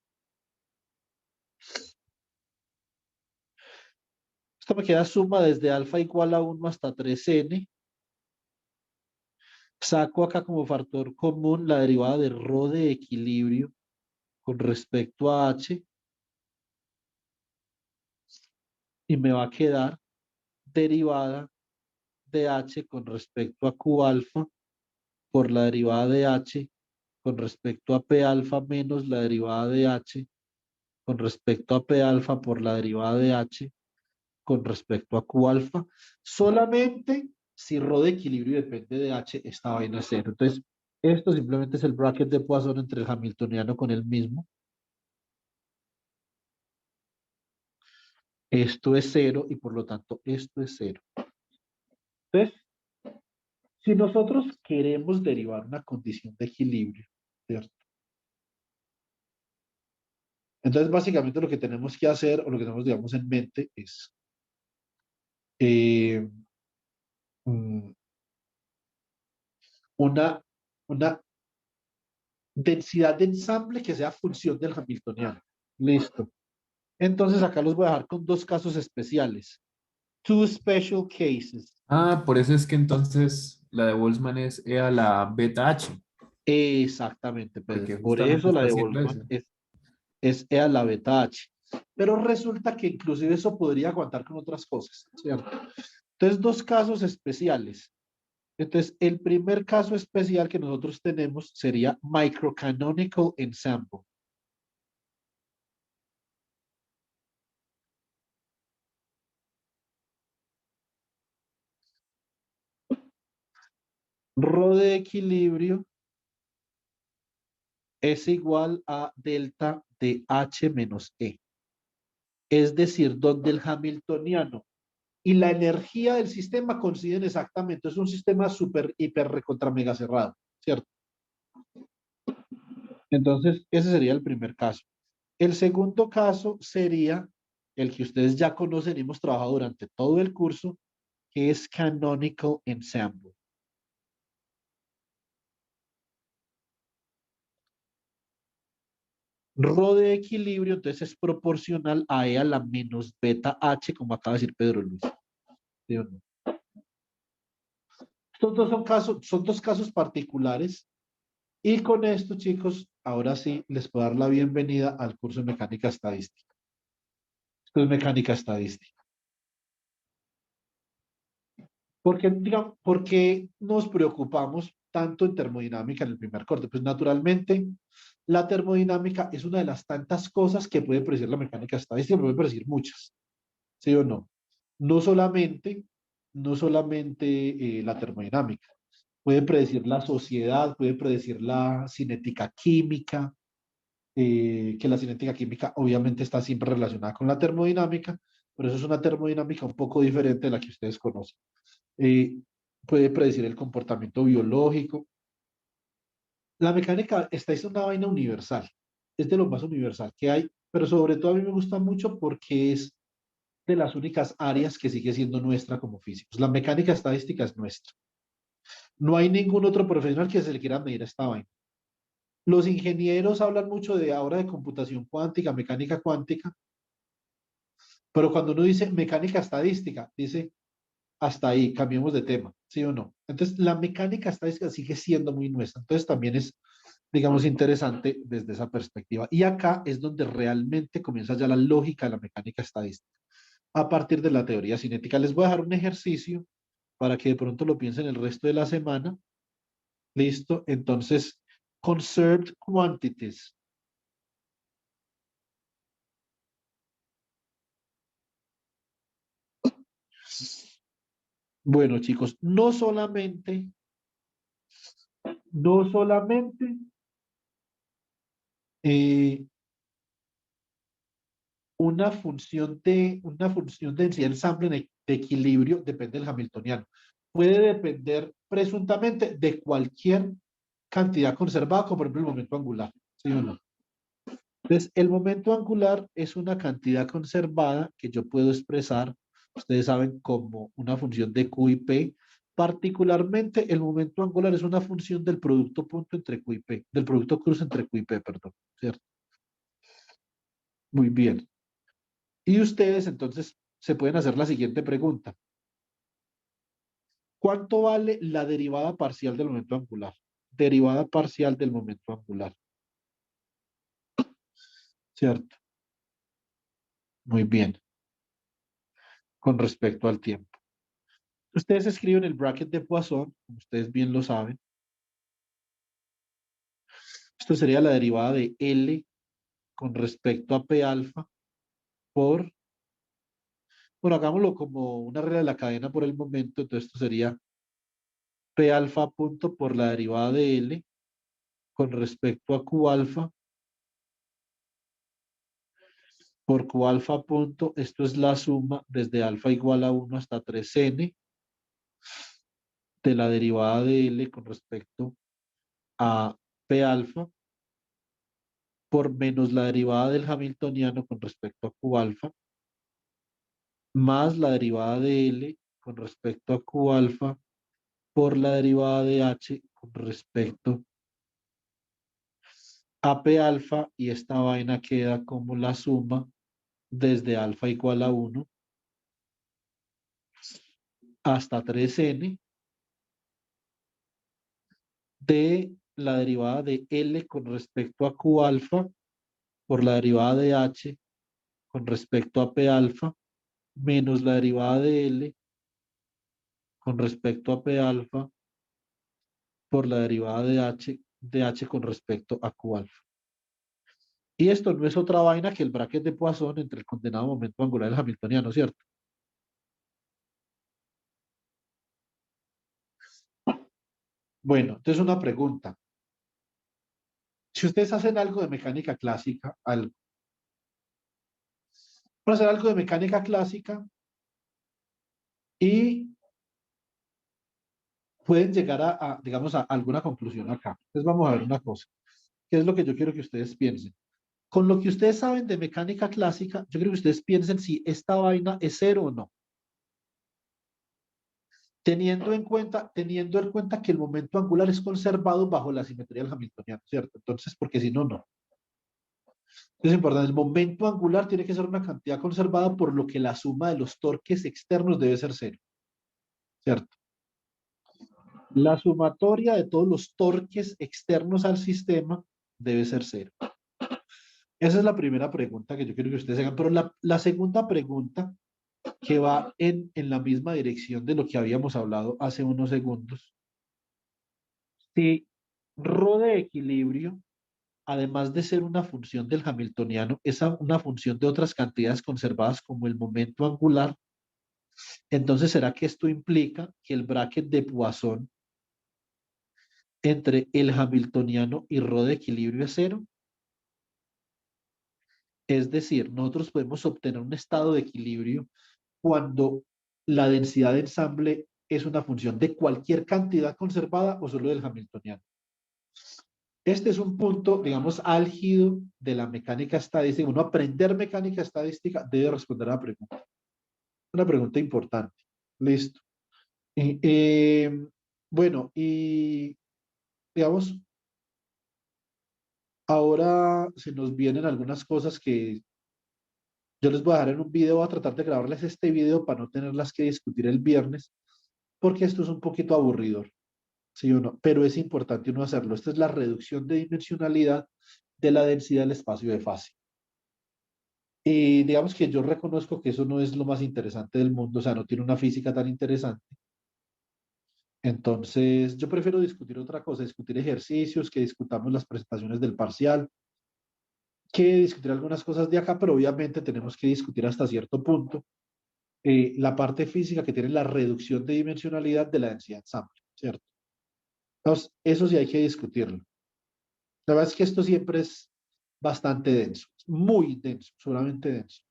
Esto me queda suma desde alfa igual a 1 hasta 3n. Saco acá como factor común la derivada de ρ de equilibrio con respecto a h y me va a quedar derivada de h con respecto a q alfa por la derivada de h con respecto a p alfa menos la derivada de h con respecto a p alfa por la derivada de h con respecto a q alfa, solamente si ρ de equilibrio depende de h, esta vaina es cero. Entonces, esto simplemente es el bracket de Poisson entre el hamiltoniano con el mismo. Esto es cero y por lo tanto esto es cero. Entonces, si nosotros queremos derivar una condición de equilibrio, ¿cierto? Entonces, básicamente lo que tenemos que hacer o lo que tenemos, digamos, en mente es eh, mm, una, una densidad de ensamble que sea función del hamiltoniano. Listo. Entonces acá los voy a dejar con dos casos especiales. Two special cases. Ah, por eso es que entonces la de Boltzmann es E a la beta H, Exactamente, Pedro. porque Por justamente eso la está de haciendo Boltzmann eso. es E a la beta H. Pero resulta que inclusive eso podría aguantar con otras cosas, ¿cierto? Entonces, dos casos especiales. Entonces, el primer caso especial que nosotros tenemos sería microcanonical ensemble. Rho de equilibrio es igual a delta de H menos E. Es decir, donde el hamiltoniano y la energía del sistema coinciden exactamente. Es un sistema súper, hiper, recontra, mega cerrado, ¿cierto? Entonces, ese sería el primer caso. El segundo caso sería el que ustedes ya conocen y hemos trabajado durante todo el curso, que es canonical ensemble. Rho de equilibrio, entonces es proporcional a E a la menos beta H, como acaba de decir Pedro Luis. ¿Sí o no? Estos dos son dos casos particulares. Y con esto, chicos, ahora sí les puedo dar la bienvenida al curso de mecánica estadística. Esto es mecánica estadística. Porque, digamos, porque nos preocupamos tanto en termodinámica en el primer corte? Pues naturalmente, la termodinámica es una de las tantas cosas que puede predecir la mecánica estadística, puede predecir muchas, ¿sí o no? No solamente, no solamente la termodinámica, puede predecir la sociedad, puede predecir la cinética química, que la cinética química obviamente está siempre relacionada con la termodinámica, pero eso es una termodinámica un poco diferente de la que ustedes conocen. Eh, Puede predecir el comportamiento biológico. La mecánica está es una vaina universal, es de lo más universal que hay, pero sobre todo a mí me gusta mucho porque es de las únicas áreas que sigue siendo nuestra como físicos. La mecánica estadística es nuestra. No hay ningún otro profesional que se le quiera medir a esta vaina. Los ingenieros hablan mucho de ahora de computación cuántica, mecánica cuántica, pero cuando uno dice mecánica estadística, dice hasta ahí, cambiemos de tema, ¿sí o no? Entonces, la mecánica estadística sigue siendo muy nuestra. Entonces, también es, digamos, interesante desde esa perspectiva. Y acá es donde realmente comienza ya la lógica de la mecánica estadística. A partir de la teoría cinética, les voy a dejar un ejercicio para que de pronto lo piensen el resto de la semana. ¿Listo? Entonces, conserved quantities. Bueno, chicos, no solamente eh, una función de densidad ensamble de equilibrio depende del hamiltoniano. Puede depender presuntamente de cualquier cantidad conservada, como por ejemplo el momento angular. ¿Sí o no? Entonces, el momento angular es una cantidad conservada que yo puedo expresar, ustedes saben, como una función de Q y P. Particularmente, el momento angular es una función del producto punto entre Q y P, del producto cruz entre Q y P, perdón, ¿cierto? Muy bien. Y ustedes entonces se pueden hacer la siguiente pregunta. ¿Cuánto vale la derivada parcial del momento angular? Derivada parcial del momento angular, ¿cierto? Muy bien, con respecto al tiempo. Ustedes escriben el bracket de Poisson, como ustedes bien lo saben. Esto sería la derivada de L con respecto a P alfa por, bueno, hagámoslo como una regla de la cadena por el momento, entonces esto sería P alfa punto por la derivada de L con respecto a Q alfa por Q alfa punto, esto es la suma desde alfa igual a 1 hasta 3n de la derivada de L con respecto a P alfa por menos la derivada del hamiltoniano con respecto a Q alfa más la derivada de L con respecto a Q alfa por la derivada de H con respecto a P alfa y esta vaina queda como la suma desde alfa igual a 1 hasta 3n de la derivada de L con respecto a Q alfa por la derivada de H con respecto a P alfa menos la derivada de L con respecto a P alfa por la derivada de H con respecto a Q alfa. Y esto no es otra vaina que el bracket de Poisson entre el condenado momento angular y el hamiltoniano, ¿cierto? Bueno, entonces una pregunta. Si ustedes hacen algo de mecánica clásica, para hacer algo de mecánica clásica y pueden llegar digamos, a alguna conclusión acá. Entonces vamos a ver una cosa. ¿Qué es lo que yo quiero que ustedes piensen? Con lo que ustedes saben de mecánica clásica, yo creo que ustedes piensen si esta vaina es cero o no. Teniendo en cuenta que el momento angular es conservado bajo la simetría del hamiltoniano, ¿cierto? Entonces, porque si no, no. Es importante, el momento angular tiene que ser una cantidad conservada, por lo que la suma de los torques externos debe ser cero, ¿cierto? La sumatoria de todos los torques externos al sistema debe ser cero. Esa es la primera pregunta que yo quiero que ustedes hagan, pero la segunda pregunta, que va en la misma dirección de lo que habíamos hablado hace unos segundos, Si Rho de equilibrio, además de ser una función del hamiltoniano, es una función de otras cantidades conservadas como el momento angular, entonces ¿será que esto implica que el bracket de Poisson entre el hamiltoniano y Rho de equilibrio es cero? Es decir, nosotros podemos obtener un estado de equilibrio cuando la densidad de ensamble es una función de cualquier cantidad conservada o solo del hamiltoniano. Este es un punto, digamos, álgido de la mecánica estadística. Uno aprender mecánica estadística debe responder a la pregunta. Una pregunta importante. Listo. Eh, eh, bueno, y digamos, ahora se nos vienen algunas cosas que yo les voy a dejar en un video. Voy a tratar de grabarles este video para no tenerlas que discutir el viernes, porque esto es un poquito aburridor, ¿sí o no? Pero es importante uno hacerlo. Esta es la reducción de dimensionalidad de la densidad del espacio de fase. Y digamos que yo reconozco que eso no es lo más interesante del mundo, o sea, no tiene una física tan interesante. Entonces, yo prefiero discutir otra cosa, discutir ejercicios, que discutamos las presentaciones del parcial, que discutir algunas cosas de acá, pero obviamente tenemos que discutir hasta cierto punto la parte física que tiene la reducción de dimensionalidad de la densidad de ensamble, ¿cierto? Entonces, eso sí hay que discutirlo. La verdad es que esto siempre es bastante denso, muy denso, solamente denso.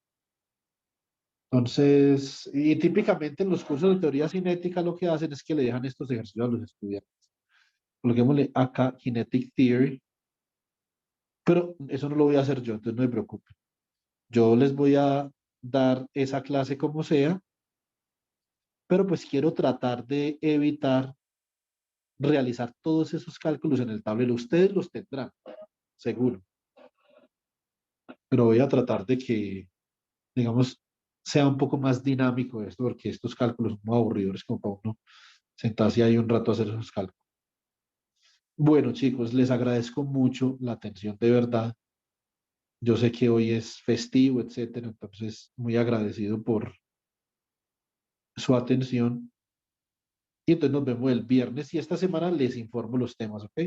Entonces, y típicamente en los cursos de teoría cinética lo que hacen es que le dejan estos ejercicios a los estudiantes. Coloquémosle acá Kinetic Theory, pero eso no lo voy a hacer yo, entonces no me preocupen. Yo les voy a dar esa clase como sea, pero pues quiero tratar de evitar realizar todos esos cálculos en el tablero. Ustedes los tendrán, seguro, pero voy a tratar de que, digamos, sea un poco más dinámico esto, porque estos cálculos son muy aburridores como para uno sentarse ahí un rato a hacer esos cálculos. Bueno, chicos, les agradezco mucho la atención, de verdad. Yo sé que hoy es festivo, etcétera, entonces muy agradecido por su atención. Y entonces nos vemos el viernes y esta semana les informo los temas, ¿ok?